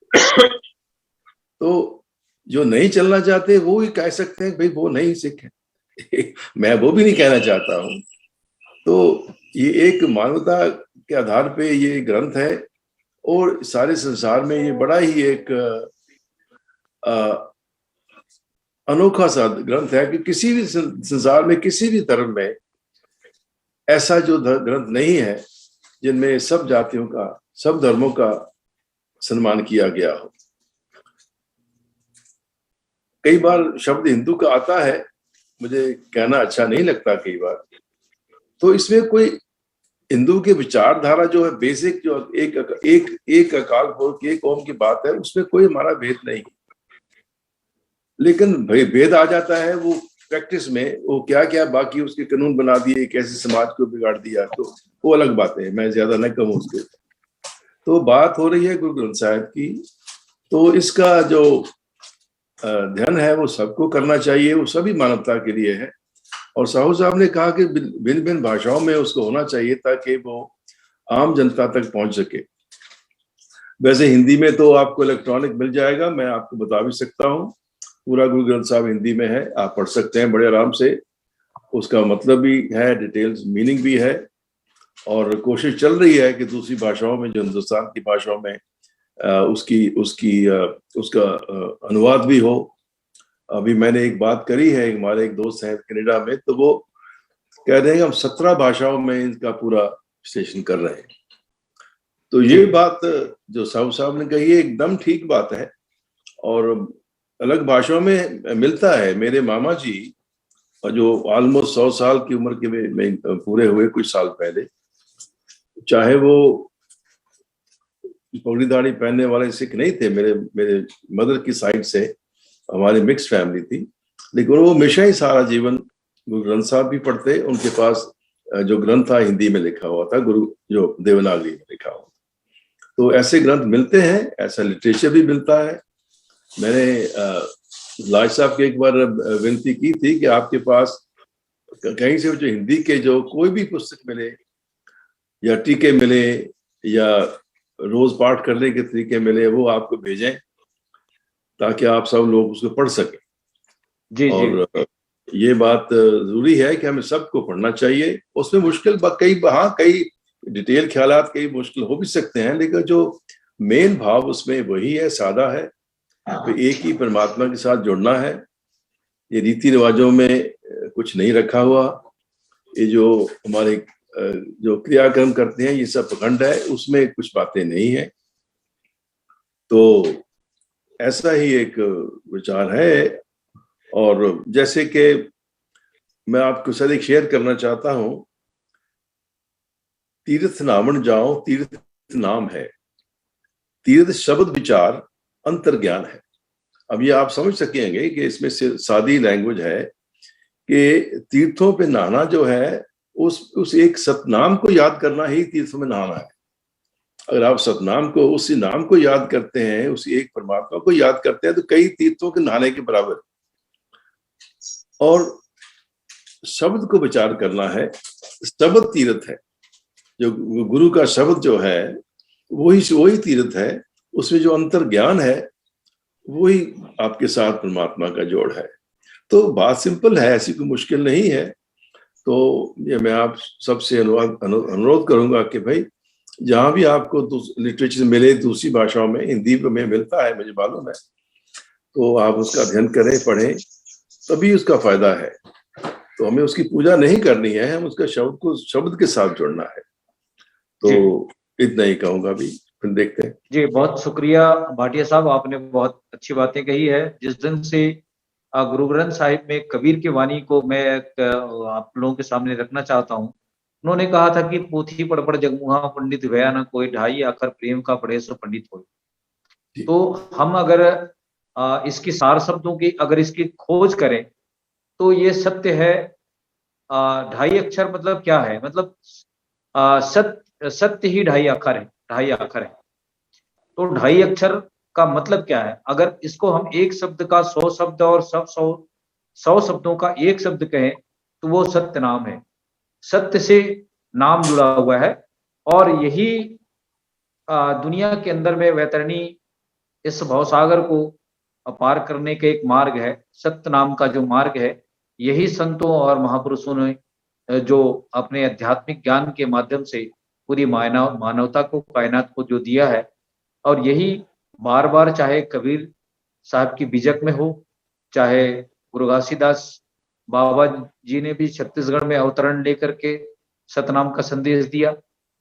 तो जो नहीं चलना चाहते वो ही कह सकते हैं भाई वो नहीं सिख है। मैं वो भी नहीं कहना चाहता हूँ। तो ये एक मानवता के आधार पे ये ग्रंथ है और सारे संसार में ये बड़ा ही एक अनोखा सा ग्रंथ है कि किसी भी संसार में, किसी भी धर्म में ऐसा जो ग्रंथ नहीं है जिनमें सब जातियों का, सब धर्मों का सम्मान किया गया हो। कई बार शब्द हिंदू का आता है, मुझे कहना अच्छा नहीं लगता कई बार। तो इसमें कोई हिंदू की विचारधारा जो है, बेसिक जो एक अकाल पुरख, एक ओम की बात है, उसमें कोई हमारा भेद नहीं। लेकिन भाई भेद आ जाता है वो प्रैक्टिस में, वो क्या क्या बाकी उसके कानून बना दिए, कैसे समाज को बिगाड़ दिया, तो वो अलग बात है, मैं ज्यादा न कहूँ उसके। तो बात हो रही है गुरु ग्रंथ साहिब की। तो इसका जो ध्यान है वो सबको करना चाहिए, वो सभी मानवता के लिए है। और साहू साहब ने कहा कि भिन्न भिन्न भाषाओं में उसको होना चाहिए ताकि वो आम जनता तक पहुंच सके। वैसे हिंदी में तो आपको इलेक्ट्रॉनिक मिल जाएगा, मैं आपको बता भी सकता हूँ। पूरा गुरु ग्रंथ साहब हिंदी में है, आप पढ़ सकते हैं बड़े आराम से। उसका मतलब भी है, डिटेल्स मीनिंग भी है, और कोशिश चल रही है कि दूसरी भाषाओं में, जो हिंदुस्तान की भाषाओं में उसका अनुवाद भी हो। अभी मैंने एक बात करी है, हमारे एक दोस्त हैं कनाडा में, तो वो कह रहे हैं हम 17 भाषाओं में इनका पूरा विश्लेषण कर रहे हैं। तो ये बात जो साहू साहब ने कही है एकदम ठीक बात है, और अलग भाषाओं में मिलता है। मेरे मामा जी जो ऑलमोस्ट 100 साल की उम्र के में पूरे हुए कुछ साल पहले, चाहे वो पगड़ी दाढ़ी पहनने वाले सिख नहीं थे, मेरे मदर की साइड से हमारी मिक्स फैमिली थी, लेकिन वो हमेशा ही सारा जीवन गुरु ग्रंथ साहब भी पढ़ते, उनके पास जो ग्रंथ था हिंदी में लिखा हुआ था, गुरु जो देवनागरी में लिखा हुआ। तो ऐसे ग्रंथ मिलते हैं, ऐसा लिटरेचर भी मिलता है। मैंने लाज साहब के एक बार विनती की थी कि आपके पास कहीं से जो हिंदी के जो कोई भी पुस्तक मिले या टीके मिले या रोज पाठ करने के तरीके मिले, वो आपको भेजें ताकि आप सब लोग उसको पढ़ सकें। जी और ये बात जरूरी है कि हमें सबको पढ़ना चाहिए। उसमें मुश्किल कई डिटेल ख्यालात कई मुश्किल हो भी सकते हैं, लेकिन जो मेन भाव उसमें वही है, सादा है। तो एक ही परमात्मा के साथ जुड़ना है। ये रीति रिवाजों में कुछ नहीं रखा हुआ। ये जो हमारे जो क्रियाक्रम करते हैं ये सब पखंड है, उसमें कुछ बातें नहीं है। तो ऐसा ही एक विचार है। और जैसे कि मैं आपको सर एक शेयर करना चाहता हूं, तीर्थ नामन जाओ तीर्थ नाम है, तीर्थ शब्द विचार अंतर ज्ञान है। अब ये आप समझ सकेंगे कि इसमें से सादी लैंग्वेज है कि तीर्थों पे नहाना जो है उस एक सतनाम को याद करना ही तीर्थों में नहाना है। अगर आप सतनाम को, उसी नाम को याद करते हैं, उसी एक परमात्मा को याद करते हैं, तो कई तीर्थों के नहाने के बराबर। और शब्द को विचार करना है, शब्द तीर्थ है। जो गुरु का शब्द जो है वही तीर्थ है। उसमें जो अंतर ज्ञान है वही आपके साथ परमात्मा का जोड़ है। तो बात सिंपल है, ऐसी कोई मुश्किल नहीं है। तो ये मैं आप सबसे अनुरोध करूंगा कि भाई जहां भी आपको लिटरेचर मिले दूसरी भाषाओं में, हिंदी में मिलता है मुझे मालूम है, तो आप उसका अध्ययन करें, पढ़ें, तभी उसका फायदा है। तो हमें उसकी पूजा नहीं करनी है, हम उसका शब्द के साथ जुड़ना है। तो इतना ही कहूंगा, भी फिर देखते हैं। जी, बहुत शुक्रिया भाटिया साहब, आपने बहुत अच्छी बातें कही है। जिस दिन से गुरु ग्रंथ साहिब में कबीर की वाणी को मैं आप लोगों के सामने रखना चाहता हूँ। उन्होंने कहा था कि पोथी पढ़ पढ़ जगमुहा पंडित भया न कोई, ढाई आखर प्रेम का पढ़े सो पंडित हो। तो हम अगर इसकी सार शब्दों की अगर इसकी खोज करें तो ये सत्य है। ढाई अक्षर मतलब क्या है? मतलब सत्य ही ढाई अक्षर है। तो ढाई अक्षर का मतलब क्या है? अगर इसको हम एक शब्द का 100 शब्द और सब 100 शब्दों का एक शब्द कहें तो वो सत्य नाम है। सत्य से नाम जुड़ा हुआ है और यही दुनिया के अंदर में वैतरणी इस भवसागर को पार करने का एक मार्ग है। सत्य नाम का जो मार्ग है, यही संतों और महापुरुषों ने जो अपने आध्यात्मिक ज्ञान के माध्यम से पूरी मानवता को, कायनात को जो दिया है, और यही बार बार चाहे कबीर साहब की बीजक में हो, चाहे गुरु घासीदास बाबा जी ने भी छत्तीसगढ़ में अवतरण लेकर के सतनाम का संदेश दिया,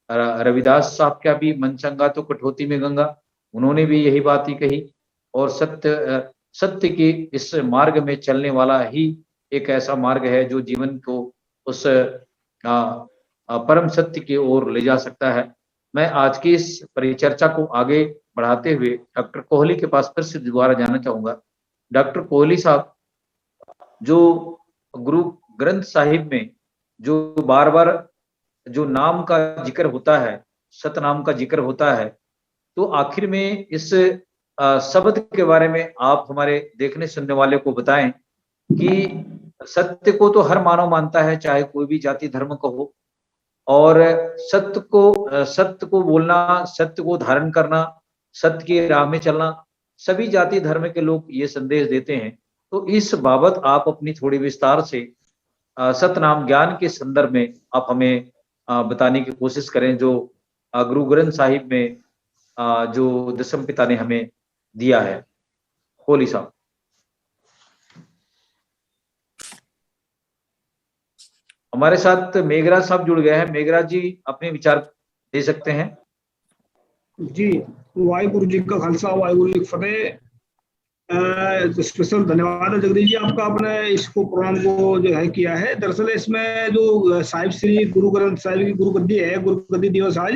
रविदास साहब का भी मन चंगा तो कठौती में गंगा, उन्होंने भी यही बात ही कही। और सत्य के इस मार्ग में चलने वाला ही एक ऐसा मार्ग है जो जीवन को उस परम सत्य की ओर ले जा सकता है। मैं आज की इस परिचर्चा को आगे बढ़ाते हुए डॉक्टर कोहली के पास फिर से दोबारा जाना चाहूंगा। डॉक्टर कोहली साहब, जो गुरु ग्रंथ साहिब में जो बार बार जो नाम का जिक्र होता है, सतनाम का जिक्र होता है, तो आखिर में इस शब्द के बारे में आप हमारे देखने सुनने वाले को बताएं कि सत्य को तो हर मानव मानता है, चाहे कोई भी जाति धर्म का हो, और सत्य को बोलना, सत्य को धारण करना, सत्य की राह में चलना, सभी जाति धर्म के लोग ये संदेश देते हैं। तो इस बाबत आप अपनी थोड़ी विस्तार से सतनाम ज्ञान के संदर्भ में आप हमें बताने की कोशिश करें, जो गुरु ग्रंथ साहिब में जो दशम पिता ने हमें दिया है। कोहली साहब। हमारे साथ मेघराज साहब जुड़ गए हैं। मेघराज जी अपने विचार दे सकते हैं। जी, वाहिगुरु जी का खालसा, वाहिगुरु जी की फतेह। स्पेशल धन्यवाद है जगदीश जी आपका, आपने इसको प्रोग्राम को जो है किया है। दरअसल इसमें जो साहिब श्री गुरु ग्रंथ साहिब की गुरु गद्दी है, गुरु गद्दी दिवस आज,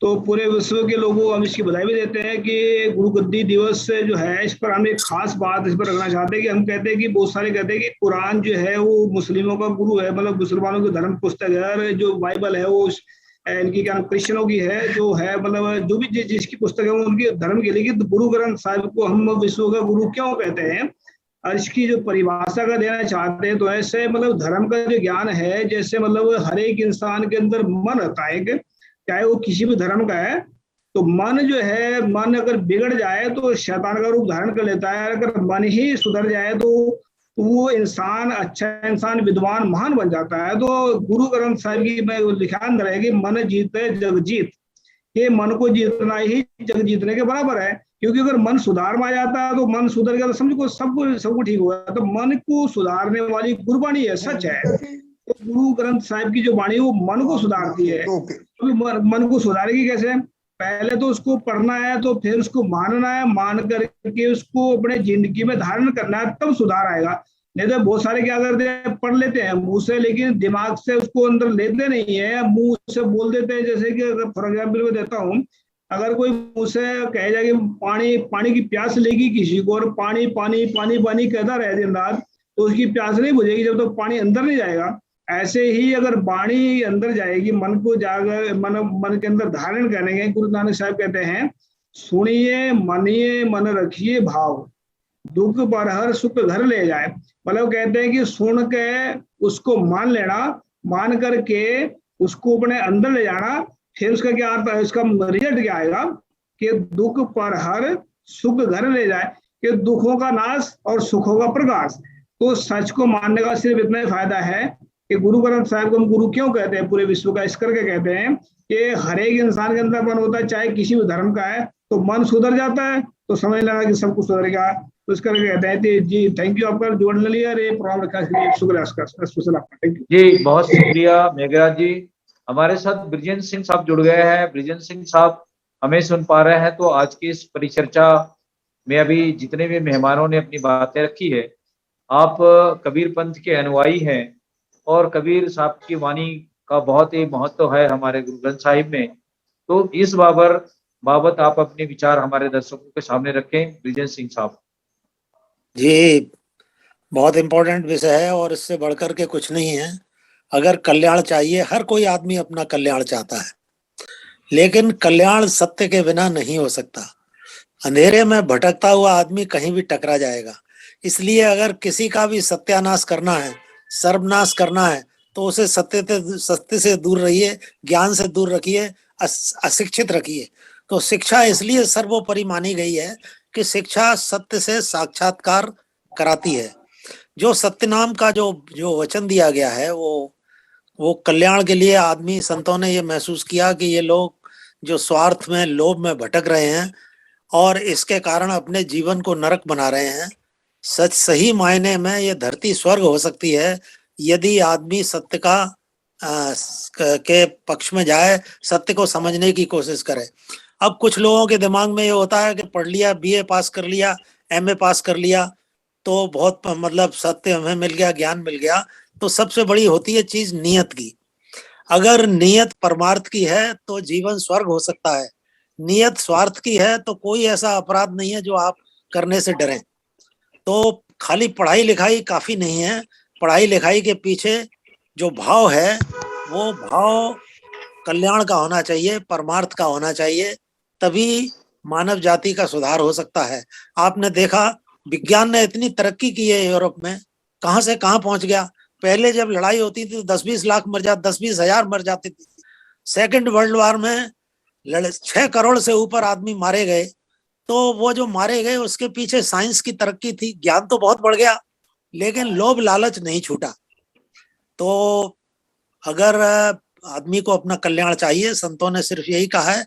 तो पूरे विश्व के लोगों को हम इसकी बधाई भी देते हैं कि गुरु गद्दी दिवस जो है, इस पर हम एक खास बात इस पर रखना चाहते हैं कि हम कहते हैं कि बहुत सारे कहते हैं कि कुरान जो है वो मुस्लिमों का गुरु है, मतलब मुसलमानों की धर्म पुस्तक है, और जो बाइबल है वो इनकी क्या क्रिश्चियनों की है, जो है मतलब जो भी जिसकी पुस्तक है वो उनके धर्म के लिए। गुरु ग्रंथ साहिब को हम विश्व का गुरु क्यों कहते हैं और इसकी जो परिभाषा का देना चाहते हैं, तो ऐसे मतलब धर्म का जो ज्ञान है, जैसे मतलब हर एक इंसान के अंदर मन रहता है, चाहे वो किसी भी धर्म का है, तो मन जो है, मन अगर बिगड़ जाए तो शैतान का रूप धारण कर लेता है। अगर मन ही सुधर जाए तो वो इंसान अच्छा इंसान, विद्वान, महान बन जाता है। तो गुरु ग्रंथ साहिब की में लिखान रहेगी, मन जीते जग जीत। ये मन को जीतना ही जग जीतने के बराबर है, क्योंकि अगर मन सुधार में आ जाता है तो मन सुधर गया तो समझो सबको ठीक होगा। तो मन को सुधारने वाली गुरबाणी है, सच है। तो गुरु ग्रंथ साहिब की जो वाणी वो मन को सुधारती है। तो मन को सुधारेगी कैसे? पहले तो उसको पढ़ना है, तो फिर उसको मानना है, मान करके उसको अपने जिंदगी में धारण करना है, तब सुधार आएगा। नहीं तो बहुत सारे क्या करते हैं, पढ़ लेते हैं मुंह से, लेकिन दिमाग से उसको अंदर लेते नहीं है, मुंह से बोल देते हैं। जैसे कि अगर फॉर एग्जाम्पल मैं देता हूँ, अगर कोई मुंह से कहे जाए कि पानी की प्यास लेगी किसी को, और पानी पानी पानी पानी कहता रहे दिन रात, तो उसकी प्यास नहीं बुझेगी जब तक पानी अंदर नहीं जाएगा। ऐसे ही अगर वाणी अंदर जाएगी, मन को जाकर मन के अंदर धारण करेंगे। गुरु नानक साहब कहते हैं, सुनिए मनिए मन रखिए भाव, दुख पर हर सुख घर ले जाए। मतलब कहते हैं कि सुन के उसको मान लेना, मान करके उसको अपने अंदर ले जाना, फिर उसका क्या अर्थ है, उसका रिजल्ट क्या आएगा कि दुख पर हर सुख घर ले जाए, कि दुखों का नाश और सुखों का प्रकाश। तो सच को मानने का सिर्फ इतना ही फायदा है कि गुरु ग्रंथ साहिब को हम गुरु क्यों कहते हैं पूरे विश्व का, इस करके कहते हैं कि हर एक इंसान के अंदर मन होता है, चाहे किसी भी धर्म का है, तो मन सुधर जाता है तो समझ लेना कि सब कुछ सुधर गया। तो इस करके कहते हैं। जी थैंक यू, आपका जोड़ने लिया, ये प्रोग्राम रखा इसलिए शुक्रिया स्पेशल आपका, थैंक यू जी। बहुत शुक्रिया मेघराज जी। हमारे साथ ब्रिजेंद्र सिंह साहब जुड़ गए हैं। ब्रिजेंद्र सिंह साहब हमें सुन पा रहे हैं? तो आज की इस परिचर्चा में अभी जितने भी मेहमानों ने अपनी बातें रखी है, आप कबीर पंथ के अनुयायी हैं और कबीर साहब की वाणी का बहुत ही महत्व है हमारे गुरु ग्रंथ साहिब में। तो इस बाबत आप अपने विचार हमारे दर्शकों के सामने रखें, ब्रिजेंद्र सिंह साहब। जी, बहुत इम्पोर्टेंट विषय है और इससे बढ़कर के कुछ नहीं है। अगर कल्याण चाहिए, हर कोई आदमी अपना कल्याण चाहता है, लेकिन कल्याण सत्य के बिना नहीं हो सकता। अंधेरे में भटकता हुआ आदमी कहीं भी टकरा जाएगा। इसलिए अगर किसी का भी सत्यानाश करना है, सर्वनाश करना है, तो उसे सत्य से दूर रहिए, ज्ञान से दूर रखिए, अशिक्षित रखिए। तो शिक्षा इसलिए सर्वोपरि मानी गई है कि शिक्षा सत्य से साक्षात्कार कराती है। जो सत्य नाम का जो वचन दिया गया है वो कल्याण के लिए आदमी संतों ने ये महसूस किया कि ये लोग जो स्वार्थ में, लोभ में भटक रहे हैं और इसके कारण अपने जीवन को नरक बना रहे हैं। सही मायने में ये धरती स्वर्ग हो सकती है यदि आदमी सत्य के पक्ष में जाए, सत्य को समझने की कोशिश करे। अब कुछ लोगों के दिमाग में ये होता है कि पढ़ लिया, बीए पास कर लिया, एमए पास कर लिया, तो बहुत मतलब सत्य हमें मिल गया, ज्ञान मिल गया। तो सबसे बड़ी होती है चीज नियत की। अगर नियत परमार्थ की है तो जीवन स्वर्ग हो सकता है। नियत स्वार्थ की है तो कोई ऐसा अपराध नहीं है जो आप करने से डरें। तो खाली पढ़ाई लिखाई काफी नहीं है। पढ़ाई लिखाई के पीछे जो भाव है वो भाव कल्याण का होना चाहिए, परमार्थ का होना चाहिए, तभी मानव जाति का सुधार हो सकता है। आपने देखा विज्ञान ने इतनी तरक्की की है यूरोप में, कहां से कहां पहुंच गया। पहले जब लड़ाई होती थी तो 10-20 लाख मर जाते, 10-20 हजार मर जाते थे। सेकंड वर्ल्ड वॉर में 6 करोड़ से ऊपर आदमी मारे गए। तो वो जो मारे गए उसके पीछे साइंस की तरक्की थी, ज्ञान तो बहुत बढ़ गया, लेकिन लोभ लालच नहीं छूटा। तो अगर आदमी को अपना कल्याण चाहिए, संतों ने सिर्फ यही कहा है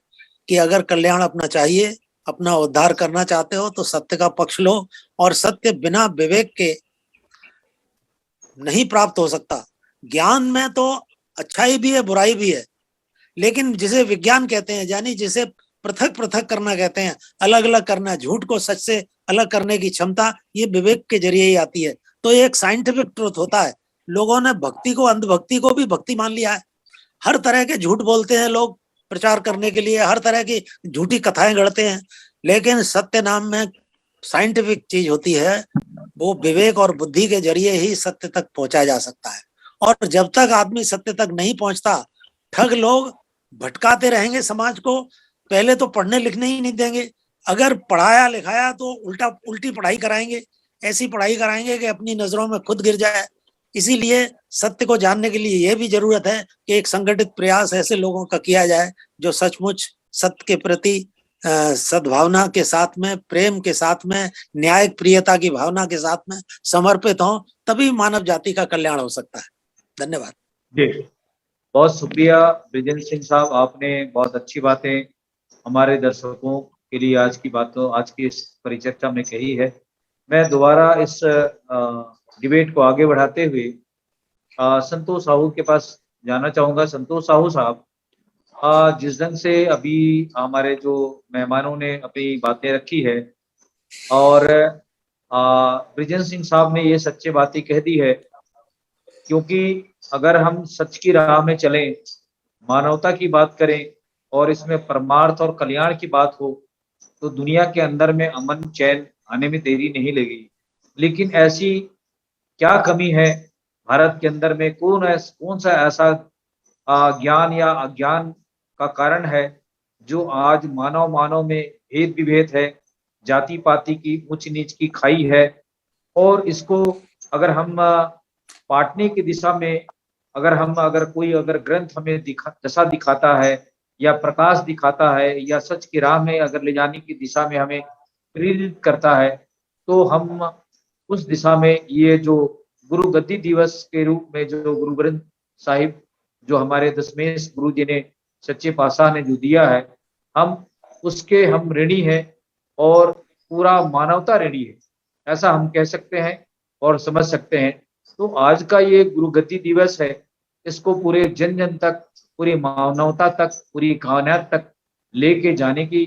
कि अगर कल्याण अपना चाहिए, अपना उद्धार करना चाहते हो तो सत्य का पक्ष लो, और सत्य बिना विवेक के नहीं प्राप्त हो सकता। ज्ञान में तो अच्छाई भी है, बुराई भी है, लेकिन जिसे विज्ञान कहते हैं, यानी जिसे पृथक पृथक करना कहते हैं, अलग अलग करना, झूठ को सच से अलग करने की क्षमता, ये विवेक के जरिए ही आती है। तो ये एक साइंटिफिक ट्रुथ होता है। लोगों ने भक्ति को, अंधभक्ति को भी भक्ति मान लिया है। हर तरह के झूठ बोलते हैं लोग, प्रचार करने के लिए हर तरह की झूठी कथाएं गढ़ते हैं, लेकिन सत्य नाम में साइंटिफिक चीज होती है, वो विवेक और बुद्धि के जरिए ही सत्य तक पहुंचाया जा सकता है। और जब तक आदमी सत्य तक नहीं पहुंचता, ठग लोग भटकाते रहेंगे समाज को, पहले तो पढ़ने लिखने ही नहीं देंगे, अगर पढ़ाया लिखाया तो उल्टी पढ़ाई कराएंगे, ऐसी पढ़ाई कराएंगे कि अपनी नजरों में खुद गिर जाए। इसीलिए सत्य को जानने के लिए यह भी जरूरत है कि एक संगठित प्रयास ऐसे लोगों का किया जाए जो सचमुच सत्य के प्रति सद्भावना के साथ में, प्रेम के साथ में, न्याय प्रियता की भावना के साथ में समर्पित हों, तभी मानव जाति का कल्याण हो सकता है। धन्यवाद जी, बहुत शुक्रिया ब्रिजेंद्र सिंह साहब, आपने बहुत अच्छी बातें हमारे दर्शकों के लिए आज की इस परिचर्चा में कही है। मैं दोबारा इस डिबेट को आगे बढ़ाते हुए संतोष साहू के पास जाना चाहूंगा। संतोष साहू साहब, जिस ढंग से अभी हमारे जो मेहमानों ने अपनी बातें रखी है और ब्रिजेंद्र सिंह साहब ने ये सच्ची बातें कह दी है, क्योंकि अगर हम सच की राह में चलें, मानवता की बात करें और इसमें परमार्थ और कल्याण की बात हो, तो दुनिया के अंदर में अमन चैन आने में देरी नहीं लगेगी। लेकिन ऐसी क्या कमी है भारत के अंदर में, कौन सा ऐसा ज्ञान या अज्ञान का कारण है जो आज मानव में भेद विभेद है, जाति पाति की ऊंच नीच की खाई है, और इसको अगर हम पाटने की दिशा में अगर कोई ग्रंथ हमें दशा दिखाता है या प्रकाश दिखाता है या सच की राह में अगर ले जाने की दिशा में हमें प्रेरित करता है, तो हम उस दिशा में ये जो गुरु गद्दी दिवस के रूप में जो गुरु ग्रंथ साहिब जो हमारे दशमेश गुरु जी ने सच्चे पातशाह ने जो दिया है, हम उसके हम ऋणी हैं और पूरा मानवता ऋणी है, ऐसा हम कह सकते हैं और समझ सकते हैं। तो आज का ये गुरु गद्दी दिवस है, इसको पूरे जन जन तक, पूरी मानवता तक, पूरी कायनात तक लेके जाने की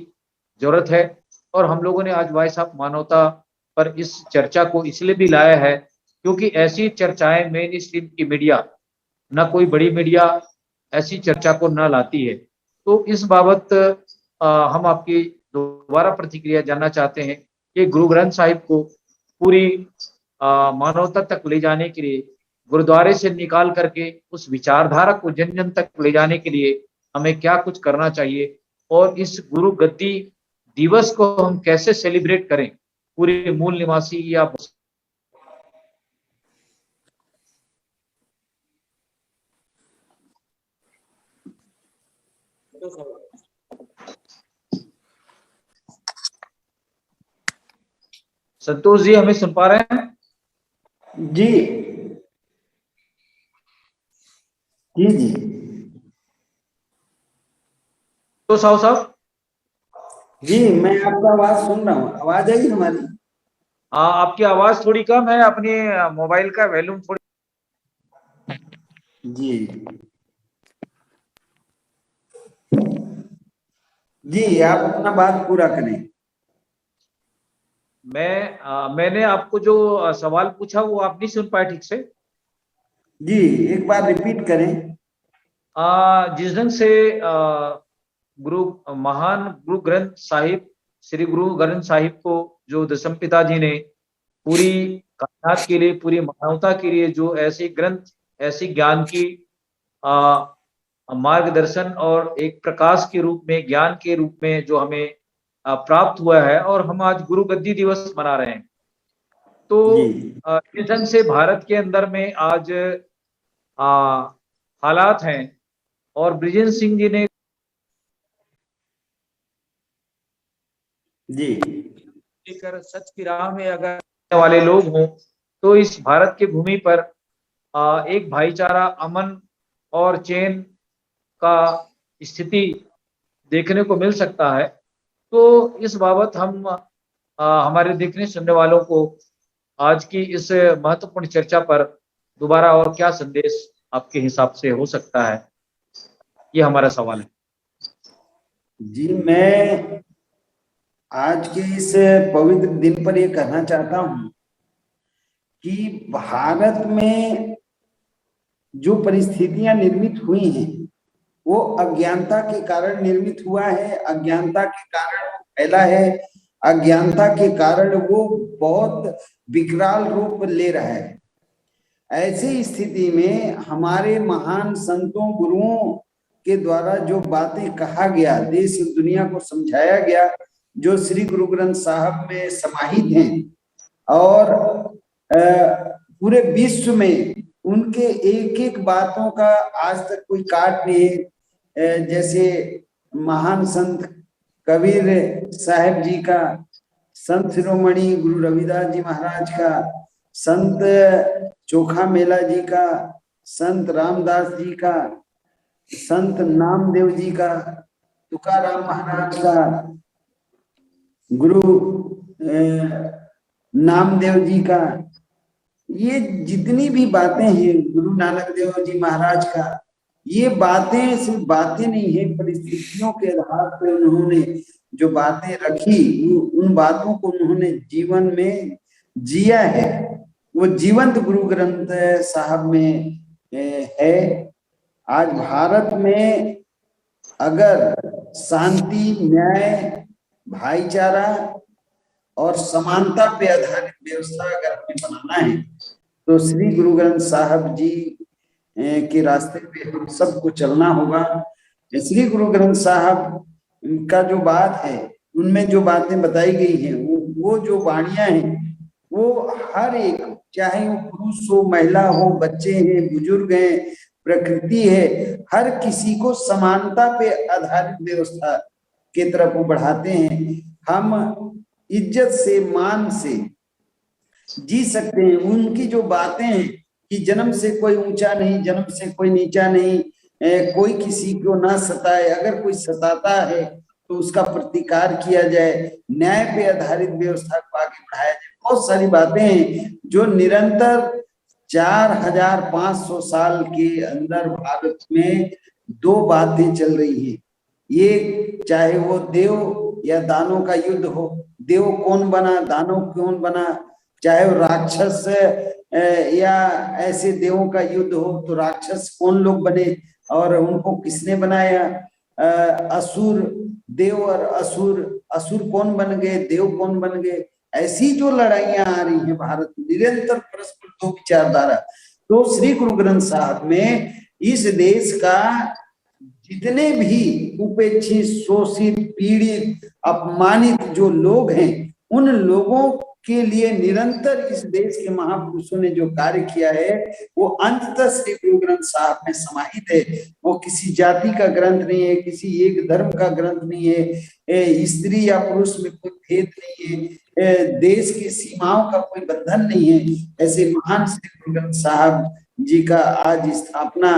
जरूरत है। और हम लोगों ने आज भाई साहब मानवता पर इस चर्चा को इसलिए भी लाया है क्योंकि ऐसी चर्चाएं मेन स्ट्रीम की मीडिया, ना कोई बड़ी मीडिया ऐसी चर्चा को न लाती है। तो इस बाबत हम आपकी दोबारा प्रतिक्रिया जानना चाहते हैं कि गुरु ग्रंथ साहिब को पूरी मानवता तक ले जाने के लिए, गुरुद्वारे से निकाल करके उस विचारधारा को जन जन तक ले जाने के लिए हमें क्या कुछ करना चाहिए, और इस गुरु गद्दी दिवस को हम कैसे सेलिब्रेट करें पूरे मूल निवासी या संतोष जी, हमें सुन पा रहे हैं? जी जी जी तो साहब जी, मैं आपका आवाज सुन रहा हूँ। आवाज आई हमारी? आपकी आवाज थोड़ी कम है, अपने मोबाइल का वॉल्यूम थोड़ी। जी जी, आप अपना बात पूरा करें। मैंने आपको जो सवाल पूछा वो आप नहीं सुन पाए ठीक से? जी, एक बार रिपीट करें। जिस ढंग से महान गुरु ग्रंथ साहिब, श्री गुरु ग्रंथ साहिब को जो दशम पिता जी ने पूरी कायनात के लिए, पूरी मानवता के लिए जो ऐसे ग्रंथ, ऐसी ज्ञान की मार्गदर्शन और एक प्रकाश के रूप में, ज्ञान के रूप में जो हमें प्राप्त हुआ है, और हम आज गुरु गद्दी दिवस मना रहे हैं। तो इस ढंग से भारत के अंदर में आज हालात हैं, और ब्रिजेंद्र सिंह जी ने जी लेकर सच की राह में अगर वाले लोग हों, तो इस भारत की भूमि पर एक भाईचारा, अमन और चैन का स्थिति देखने को मिल सकता है। तो इस बाबत हम हमारे देखने सुनने वालों को आज की इस महत्वपूर्ण चर्चा पर दोबारा और क्या संदेश आपके हिसाब से हो सकता है, ये हमारा सवाल है। जी, मैं आज के इस पवित्र दिन पर ये कहना चाहता हूं कि भारत में जो परिस्थितियां निर्मित हुई हैं वो अज्ञानता के कारण निर्मित हुआ है, अज्ञानता के कारण फैला है, अज्ञानता के कारण वो बहुत विकराल रूप ले रहा है। ऐसी स्थिति में हमारे महान संतों गुरुओं के द्वारा जो बातें कहा गया, देश दुनिया को समझाया गया, जो श्री गुरु ग्रंथ साहब में समाहित हैं और पूरे विश्व में उनके एक एक बातों का आज तक कोई काट नहीं है। जैसे महान संत कबीर साहब जी का, संत शिरोमणि गुरु रविदास जी महाराज का, संत चोखा मेला जी का, संत रामदास जी का, संत नामदेव जी का, तुकाराम महाराज का, गुरु नामदेव जी का, ये जितनी भी बातें हैं, गुरु नानक देव जी महाराज का, ये बातें सिर्फ बातें नहीं है, परिस्थितियों के आधार पर उन्होंने जो बातें रखी, उन बातों को उन्होंने जीवन में जिया है। वो जीवंत गुरु ग्रंथ साहब में है। आज भारत में अगर शांति, न्याय, भाईचारा और समानता पे आधारित व्यवस्था अगर हमें बनाना है तो श्री गुरु ग्रंथ साहब जी के रास्ते पे हम सबको चलना होगा। श्री गुरु ग्रंथ साहब का जो बात है, उनमें जो बातें बताई गई हैं, वो जो वाणियां हैं, वो हर एक, चाहे वो पुरुष हो, महिला हो, बच्चे हैं, बुजुर्ग हैं, प्रकृति है, हर किसी को समानता पे आधारित व्यवस्था की तरफ वो बढ़ाते हैं। हम इज्जत से, मान से जी सकते हैं। उनकी जो बातें हैं कि जन्म से कोई ऊंचा नहीं, जन्म से कोई नीचा नहीं, कोई किसी को ना सताए, अगर कोई सताता है तो उसका प्रतिकार किया जाए, न्याय पे आधारित व्यवस्था को आगे बढ़ाया जाए। बहुत सारी बातें हैं जो निरंतर 4500 साल के अंदर भारत में दो बातें चल रही हैं। ये चाहे वो देव या दानों का युद्ध हो, देव कौन बना, दानव कौन बना, चाहे वो राक्षस या ऐसे देवों का युद्ध हो तो राक्षस कौन लोग बने और उनको किसने बनाया, असुर, देव और असुर, असुर कौन बन गए, देव कौन बन गए, ऐसी जो लड़ाइयां आ रही हैं भारत में, निरंतर परस्पर दो विचारधारा। तो श्री गुरु ग्रंथ साहब में इस देश का जितने भी उपेक्षित, शोषित, पीड़ित, अपमानित जो लोग हैं, उन लोगों के लिए निरंतर इस देश के महापुरुषों ने जो कार्य किया है वो अंततः श्री गुरु ग्रंथ साहब में समाहित है। वो किसी जाति का ग्रंथ नहीं है, किसी एक धर्म का ग्रंथ नहीं है, स्त्री या पुरुष में कोई भेद नहीं है, देश की सीमाओं का कोई बंधन नहीं है। ऐसे महान श्री गुरु ग्रंथ साहब जी का आज स्थापना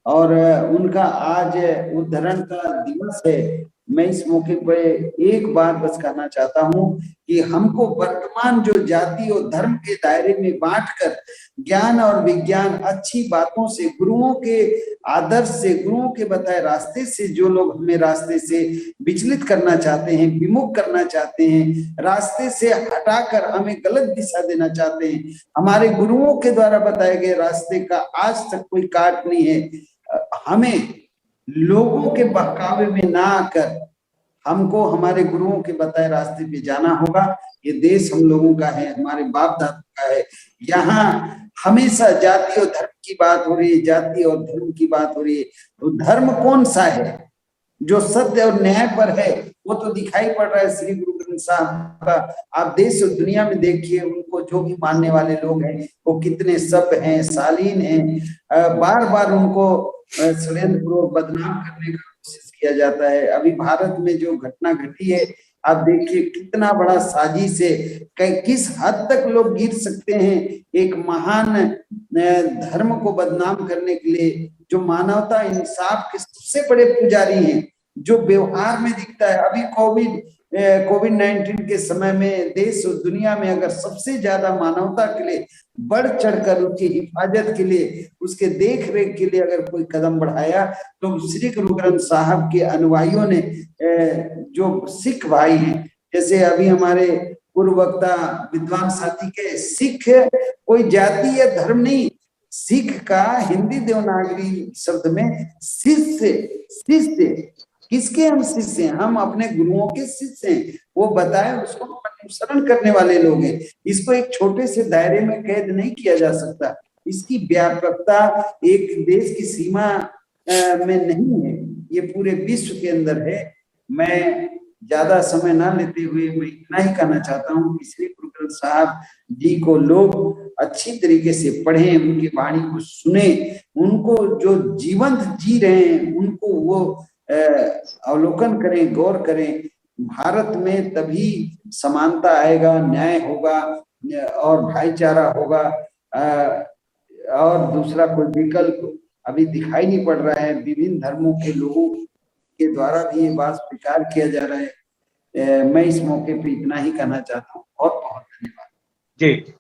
और उनका आज उद्धरण का दिवस है। मैं इस मौके पर एक बात बस कहना चाहता हूं कि हमको वर्तमान जो जाति और धर्म के दायरे में बांटकर ज्ञान और विज्ञान, अच्छी बातों से, गुरुओं के आदर्श से, गुरुओं के बताए रास्ते से जो लोग हमें रास्ते से विचलित करना चाहते हैं, विमुख करना चाहते हैं, रास्ते से हटाकर हमें गलत दिशा देना चाहते हैं, हमारे गुरुओं के द्वारा बताए गए रास्ते का आज तक कोई काट नहीं है। हमें लोगों के बहकावे में ना आकर हमको हमारे गुरुओं के बताए रास्ते पे जाना होगा। ये देश हम लोगों का है, हमारे बाप दादा का है। यहाँ हमेशा जाति और धर्म की बात हो रही है, जाति और धर्म की बात हो रही है। तो धर्म कौन सा है जो सत्य और न्याय पर है? वो तो दिखाई पड़ रहा है श्री गुरु ग्रंथ साहब का। आप देश और दुनिया में देखिए, उनको जो भी मानने वाले लोग हैं वो कितने सभ्य हैं, शालीन हैं। बार बार उनको षड्यंत्र पूर्वक बदनाम करने का कोशिश किया जाता है। अभी भारत में जो घटना घटी है, आप देखिए कितना बड़ा साजिश है, किस हद तक लोग गिर सकते हैं एक महान धर्म को बदनाम करने के लिए, जो मानवता इंसाफ के सबसे बड़े पुजारी हैं, जो व्यवहार में दिखता है। अभी कोविड-19 के समय में देश और दुनिया में अगर सबसे ज्यादा मानवता के लिए बढ़ चढ़कर उसकी हिफाजत के लिए, उसके देख रेख के लिए अगर कोई कदम बढ़ाया तो श्री गुरु ग्रंथ साहब के अनुयायियों ने, जो सिख भाई हैं, जैसे अभी हमारे पूर्व वक्ता विद्वान साथी के, सिख कोई जाति या धर्म नहीं, सिख का हिंदी देवनागरी शब्द में शिष्य, शिष्य किसके हम शिष्य हैं? हम अपने गुरुओं के शिष्य हैं। वो बताए उसको अनुसरण करने वाले लोग हैं। इसको एक छोटे से दायरे में कैद नहीं किया जा सकता। इसकी व्यापकता एक देश की सीमा में नहीं है, ये पूरे विश्व के अंदर है। मैं ज्यादा समय ना लेते हुए मैं इतना ही कहना चाहता हूँ कि श्री गुरु ग्रंथ साहब जी को लोग अच्छी तरीके से पढ़ें, उनकी वाणी को सुने, उनको जो जीवंत जी रहे हैं उनको वो अवलोकन करें, गौर करें। भारत में तभी समानता आएगा, न्याय होगा और भाईचारा होगा। और दूसरा कोई विकल्प अभी दिखाई नहीं पड़ रहा है। विभिन्न धर्मों के लोगों के द्वारा भी ये बात स्वीकार किया जा रहा है। मैं इस मौके पे इतना ही कहना चाहता हूँ। बहुत बहुत धन्यवाद जी,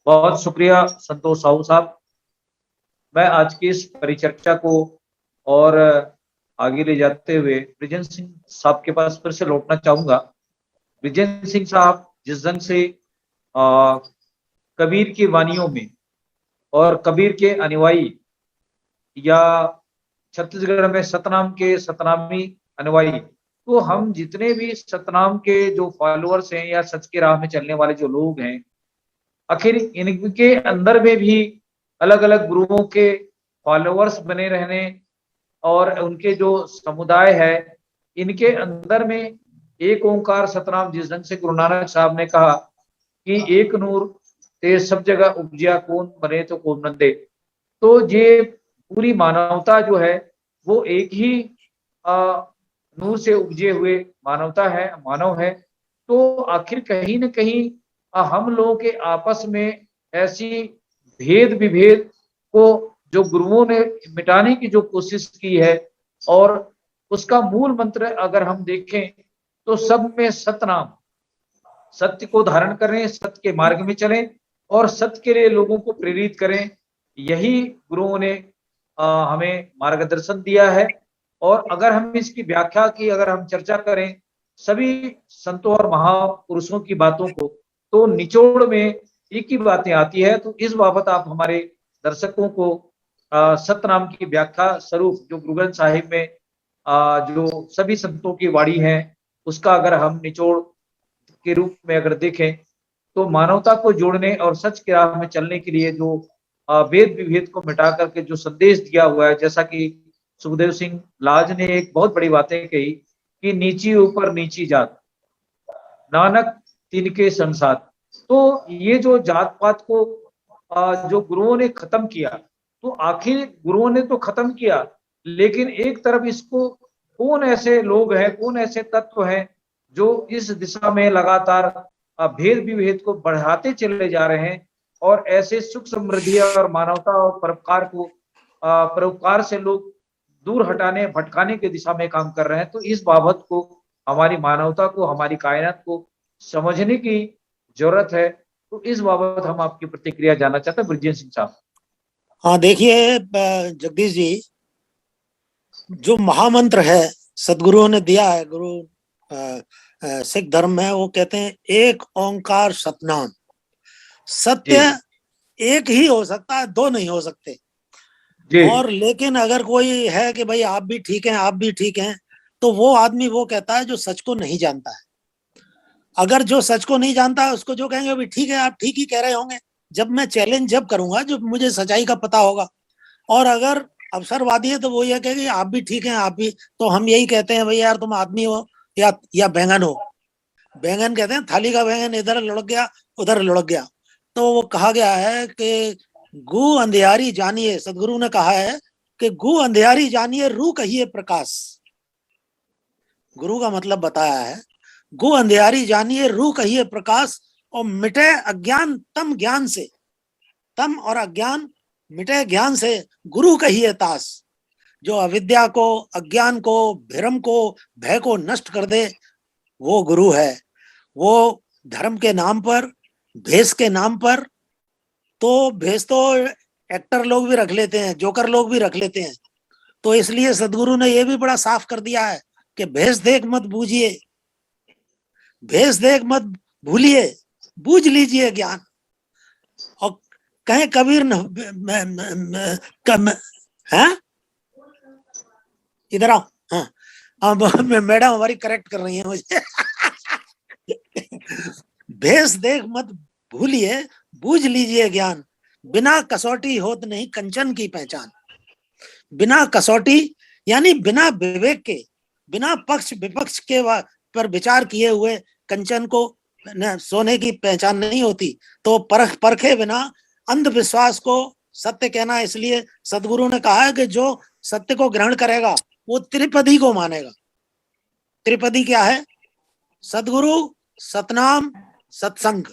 बहुत शुक्रिया संतोष साहू साहब। मैं आज की इस परिचर्चा को और आगे ले जाते हुए ब्रिजेंद्र सिंह साहब के पास फिर से लौटना चाहूंगा। ब्रिजेंद्र सिंह साहब जिस ढंग से कबीर की वानियों में और कबीर के अनुयायी या छत्तीसगढ़ में सतनाम के सतनामी अनुयायी, तो हम जितने भी सतनाम के जो फॉलोअर्स हैं या सच के राह में चलने वाले जो लोग हैं, आखिर इनके अंदर में भी अलग अलग गुरुओं के फॉलोअर्स बने रहने और उनके जो समुदाय है, इनके अंदर में एक ओंकार सतनाम, जिस ढंग से गुरु नानक साहब ने कहा कि एक नूर तेज सब जगह उपजिया, कौन बने तो कौन नंदे। तो ये पूरी मानवता जो है वो एक ही नूर से उपजे हुए मानवता है, मानव है। तो आखिर कहीं न कहीं हम लोगों के आपस में ऐसी भेद विभेद को जो गुरुओं ने मिटाने की जो कोशिश की है, और उसका मूल मंत्र अगर हम देखें तो सब में सतनाम, सत्य को धारण करें, सत्य के मार्ग में चलें और सत्य के लिए लोगों को प्रेरित करें। यही गुरुओं ने हमें मार्गदर्शन दिया है। और अगर हम इसकी व्याख्या की अगर हम चर्चा करें सभी संतों और महापुरुषों की बातों को, तो निचोड़ में एक ही बातें आती है। तो इस बाबत आप हमारे दर्शकों को सतनाम की व्याख्या स्वरूप जो गुरु ग्रंथ साहिब में जो सभी संतों की वाणी है, उसका अगर हम निचोड़ के रूप में अगर देखें तो मानवता को जोड़ने और सच के राह में चलने के लिए जो भेद विभेद को मिटा करके जो संदेश दिया हुआ है, जैसा कि सुखदेव सिंह लाज ने एक बहुत बड़ी बातें कही कि नीची ऊपर नीची जात, नानक तिनके संसार। तो ये जो जात पात को जो गुरुओं ने खत्म किया, तो आखिर गुरुओं ने तो खत्म किया, लेकिन एक तरफ इसको कौन ऐसे लोग हैं, कौन ऐसे तत्व हैं जो इस दिशा में लगातार भेद विभेद को बढ़ाते चले जा रहे हैं और ऐसे सुख समृद्धि और मानवता और परोपकार को परोपकार से लोग दूर हटाने भटकाने की दिशा में काम कर रहे हैं। तो इस बाबत को हमारी मानवता को, हमारी कायनात को समझने की जरूरत है। तो इस बाबत हम आपकी प्रतिक्रिया जानना चाहते हैं ब्रिजेंद्र सिंह साहब। हाँ, देखिए जगदीश जी, जो महामंत्र है सदगुरुओं ने दिया है, गुरु सिख धर्म में, वो कहते हैं एक ओंकार सतनाम। सत्य एक ही हो सकता है, दो नहीं हो सकते। और लेकिन अगर कोई है कि भाई आप भी ठीक हैं, आप भी ठीक हैं, तो वो आदमी वो कहता है जो सच को नहीं जानता है। अगर जो सच को नहीं जानता है उसको जो कहेंगे भाई ठीक है, आप ठीक ही कह रहे होंगे। जब मैं चैलेंज जब करूंगा, जब मुझे सच्चाई का पता होगा। और अगर अवसरवादी है तो वो ये कहेंगे आप भी ठीक हैं, आप भी। तो हम यही कहते हैं भाई यार तुम आदमी हो या बैंगन हो। बैंगन कहते हैं थाली का बैंगन इधर लुढ़क गया उधर लुढ़क गया। तो वो कहा गया है कि गु अंधियारी जानिए, सदगुरु ने कहा है कि गु अंधियारी जानिए, रू कहिए प्रकाश। गुरु का मतलब बताया है, गु अंधियारी जानिए, रू कहिए प्रकाश, और मिटे अज्ञान तम ज्ञान से, तम और अज्ञान मिटे ज्ञान से, गुरु कहिए तास। जो अविद्या को, अज्ञान को, भ्रम को, भय को नष्ट कर दे, वो गुरु है। वो धर्म के नाम पर, भेष के नाम पर, तो भेष तो एक्टर लोग भी रख लेते हैं, जोकर लोग भी रख लेते हैं। तो इसलिए सदगुरु ने ये भी बड़ा साफ कर दिया है कि भेष देख मत बूझिए, भेष देख मत भूलिए, बूझ लीजिए ज्ञान। और कहें कबीर न है, इधर आओ। हाँ, अब मैडम हमारी करेक्ट कर रही है मुझे। भेष देख मत भूलिए, बूझ लीजिए ज्ञान, बिना कसौटी होत नहीं कंचन की पहचान। बिना कसौटी यानी बिना विवेक के, बिना पक्ष विपक्ष के पर विचार किए हुए कंचन को सोने की पहचान नहीं होती। तो परखे बिना अंधविश्वास को सत्य कहना। इसलिए सदगुरु ने कहा है कि जो सत्य को ग्रहण करेगा वो त्रिपदी को मानेगा। त्रिपदी क्या है? सदगुरु, सतनाम, सत्संग।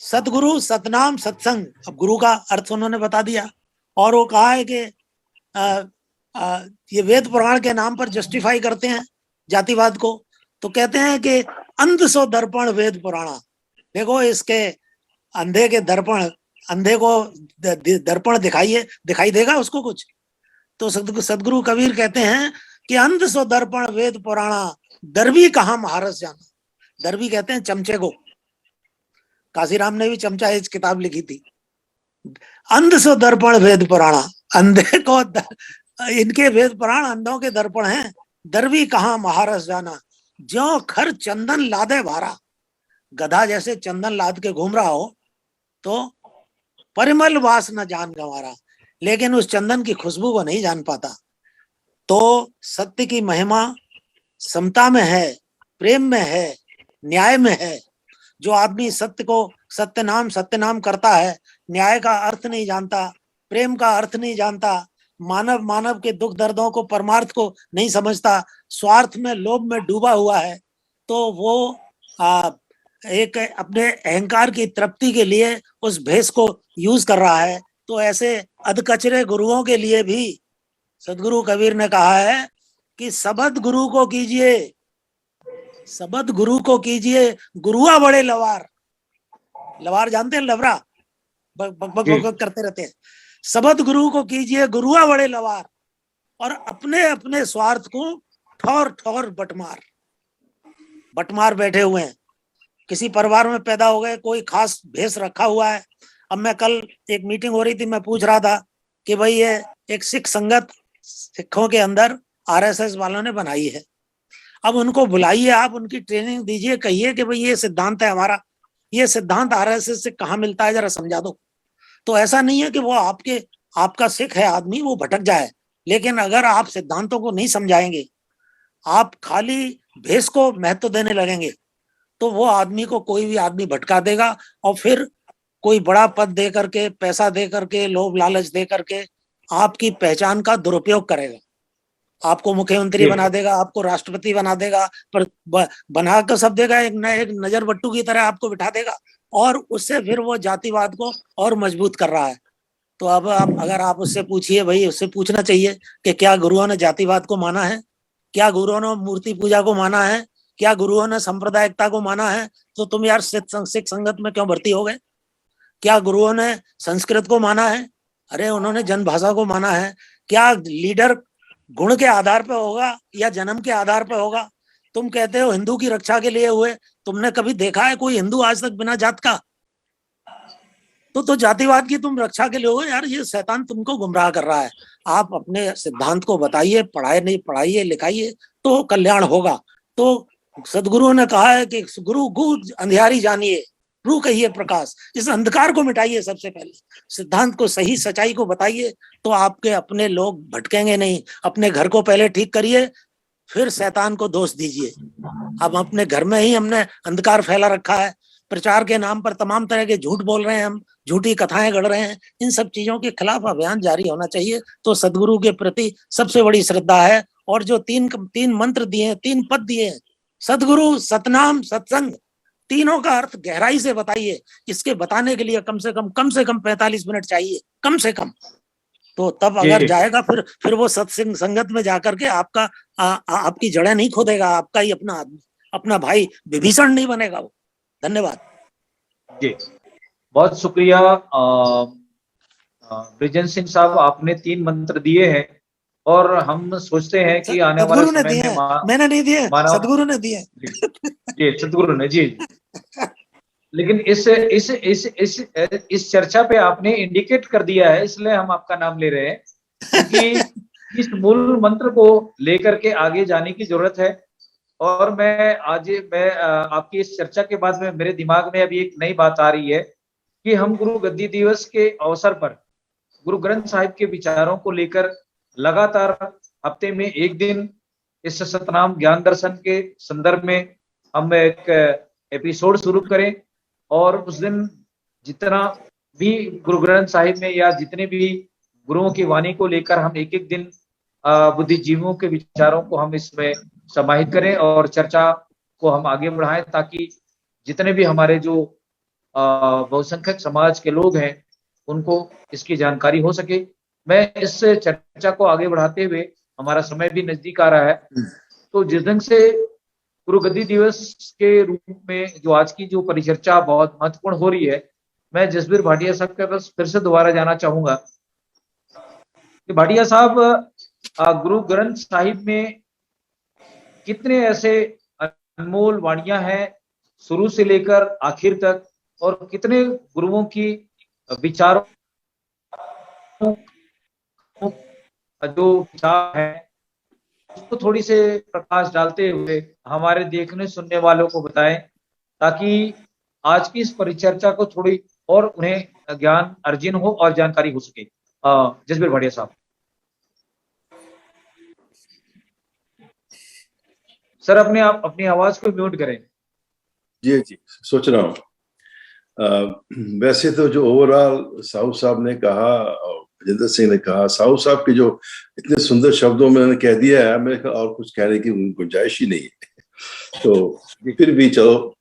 सदगुरु, सतनाम, सत्संग। अब गुरु का अर्थ उन्होंने बता दिया। और वो कहा है कि ये वेद पुराण के नाम पर जस्टिफाई करते हैं जातिवाद को। तो कहते हैं कि अंध सो दर्पण वेद पुराणा। देखो इसके अंधे के दर्पण, अंधे को दर्पण दिखाइए, दिखाई देगा उसको कुछ? तो सदगुरु कबीर कहते हैं कि अंध सो दर्पण वेद पुराणा, दरबी कहाँ महारस जाना। दरबी कहते हैं चमचे को। काशीराम ने भी चमचा इस किताब लिखी थी। अंध सो दर्पण वेद पुराणा, अंधे को इनके वेद पुराण अंधों के दर्पण हैं। दरबी कहाँ महारस जाना, ज्यों खर चंदन लादे भारा। गधा जैसे चंदन लाद के घूम रहा हो तो परिमल वास न जान गंवारा, लेकिन उस चंदन की खुशबू को नहीं जान पाता। तो सत्य की महिमा समता में है, प्रेम में है, न्याय में है। जो आदमी सत्य को सत्य नाम करता है, न्याय का अर्थ नहीं जानता, प्रेम का अर्थ नहीं जानता, मानव के दुख दर्दों को, परमार्थ को नहीं समझता, स्वार्थ में, लोभ में डूबा हुआ है, तो वो एक अपने अहंकार की तृप्ति के लिए उस भेष को यूज कर रहा है। तो ऐसे अधकचरे गुरुओं के लिए भी सदगुरु कबीर ने कहा है कि सबद गुरु को कीजिए, सबद गुरु को कीजिए, गुरुआ बड़े लवार। लवार जानते हैं? लवरा बक करते रहते हैं। सबद गुरु को कीजिए, गुरुआ बड़े लवार, और अपने अपने स्वार्थ को ठौर ठौर बटमार बैठे हुए हैं। किसी परिवार में पैदा हो गए, कोई खास भेष रखा हुआ है। अब मैं कल एक मीटिंग हो रही थी, मैं पूछ रहा था कि भाई ये एक सिख संगत सिखों के अंदर आरएसएस वालों ने बनाई है। अब उनको बुलाइए, आप उनकी ट्रेनिंग दीजिए, कहिए कि भाई ये सिद्धांत है हमारा, ये सिद्धांत आरएसएस से कहाँ मिलता है, जरा समझा दो। तो ऐसा नहीं है कि वो आपका सिख है आदमी, वो भटक जाए, लेकिन अगर आप सिद्धांतों को नहीं समझाएंगे, आप खाली भेष को महत्व देने लगेंगे, तो वो आदमी को कोई भी आदमी भटका देगा और फिर कोई बड़ा पद दे करके, पैसा दे करके, लोभ लालच दे करके आपकी पहचान का दुरुपयोग करेगा। आपको मुख्यमंत्री बना देगा, आपको राष्ट्रपति बना देगा, पर बना कर सब देगा, एक नजर बट्टू की तरह आपको बिठा देगा, और उससे फिर वो जातिवाद को और मजबूत कर रहा है। तो अब अगर आप उससे पूछिए, भाई उससे पूछना चाहिए कि क्या गुरुओं ने जातिवाद को माना है? क्या गुरुओं ने मूर्ति पूजा को माना है? क्या गुरुओं ने सांप्रदायिकता को माना है? तो तुम यार सिख संगत में क्यों भर्ती हो गए? क्या गुरुओं ने संस्कृत को माना है? अरे उन्होंने जनभाषा को माना है। क्या लीडर गुण के आधार पर होगा या जन्म के आधार पर होगा? तुम कहते हो हिंदू की रक्षा के लिए हुए, तुमने कभी देखा है कोई हिंदू आज तक बिना जात का? तो जातिवाद की तुम रक्षा के लिए हो यार, ये शैतान तुमको गुमराह कर रहा है। आप अपने सिद्धांत को बताइए, पढ़ाइए लिखाइए, तो कल्याण होगा। तो सदगुरु ने कहा है कि गुरु अंधियारी जानिए, रू कहिए प्रकाश। इस अंधकार को मिटाइए, सबसे पहले सिद्धांत को, सही सच्चाई को बताइए, तो आपके अपने लोग भटकेंगे नहीं। अपने घर को पहले ठीक करिए, फिर शैतान को दोष दीजिए। अब अपने घर में ही हमने अंधकार फैला रखा है, प्रचार के नाम पर तमाम तरह के झूठ बोल रहे हैं, हम झूठी कथाएं गढ़ रहे हैं। इन सब चीजों के खिलाफ अभियान जारी होना चाहिए। तो सदगुरु के प्रति सबसे बड़ी श्रद्धा है। और जो तीन मंत्र दिए, 3 पद दिए हैं, सदगुरु, सतनाम, सत्संग, तीनों का अर्थ गहराई से बताइए। इसके बताने के लिए कम से कम 45 मिनट चाहिए, कम से कम। तो तब अगर जाएगा, फिर वो सत्संग संगत में जाकर के आपकी जड़ें नहीं खोदेगा, आपका ही अपना आदमी, अपना भाई विभीषण नहीं बनेगा वो। धन्यवाद जी, बहुत शुक्रिया ब्रिजेंद्र सिंह साहब, आपने 3 मंत्र दिए हैं और हम सोचते हैं कि आने वाले समय में मैंने नहीं दिए, सदगुरु ने दिए। जी, सदगुरु ने जी। लेकिन इस चर्चा पे आपने इंडिकेट कर दिया है, इसलिए हम आपका नाम ले रहे हैं, क्योंकि इस मूल मंत्र को लेकर के आगे जाने की जरूरत है। और मैं आपकी इस चर्चा के बाद में मेरे दिमाग में अभी एक नई बात आ रही है कि हम गुरु गद्दी दिवस के अवसर पर गुरु ग्रंथ साहिब के विचारों को लेकर लगातार हफ्ते में एक दिन इस सतनाम ज्ञान दर्शन के संदर्भ में हम एक एपिसोड शुरू करें, और उस दिन जितना भी गुरु ग्रंथ साहिब में या जितने भी गुरुओं की वाणी को लेकर हम एक एक दिन बुद्धिजीवियों के विचारों को हम इसमें समाहित करें और चर्चा को हम आगे बढ़ाएं, ताकि जितने भी हमारे जो बहुसंख्यक समाज के लोग हैं उनको इसकी जानकारी हो सके। मैं इस चर्चा को आगे बढ़ाते हुए, हमारा समय भी नजदीक आ रहा है, तो जिस ढंग से गुरु गद्दी दिवस के रूप में जो आज की जो परिचर्चा बहुत महत्वपूर्ण हो रही है, मैं जसबीर भाटिया साहब के पास फिर से दोबारा जाना चाहूंगा कि भाटिया साहब, गुरु ग्रंथ साहिब में कितने ऐसे अनमोल वाणियां हैं शुरू से लेकर आखिर तक, और कितने गुरुओं की विचारों जो विचार हैं उसको थोड़ी से प्रकाश डालते हुए हमारे देखने सुनने वालों को बताएं, ताकि आज की इस परिचर्चा को थोड़ी और उन्हें ज्ञान अर्जन हो और जानकारी हो सके। जसबीर भाटिया साहब। सर, अपनी आवाज को म्यूट करें। जी सोच रहा हूँ। वैसे तो जो ओवरऑल साहू साहब ने कहा, भजेंद्र सिंह ने कहा, साहू साहब की जो इतने सुंदर शब्दों में उन्होंने कह दिया है, मेरे ख्याल और कुछ कहने की गुंजाइश ही नहीं है। तो फिर भी चलो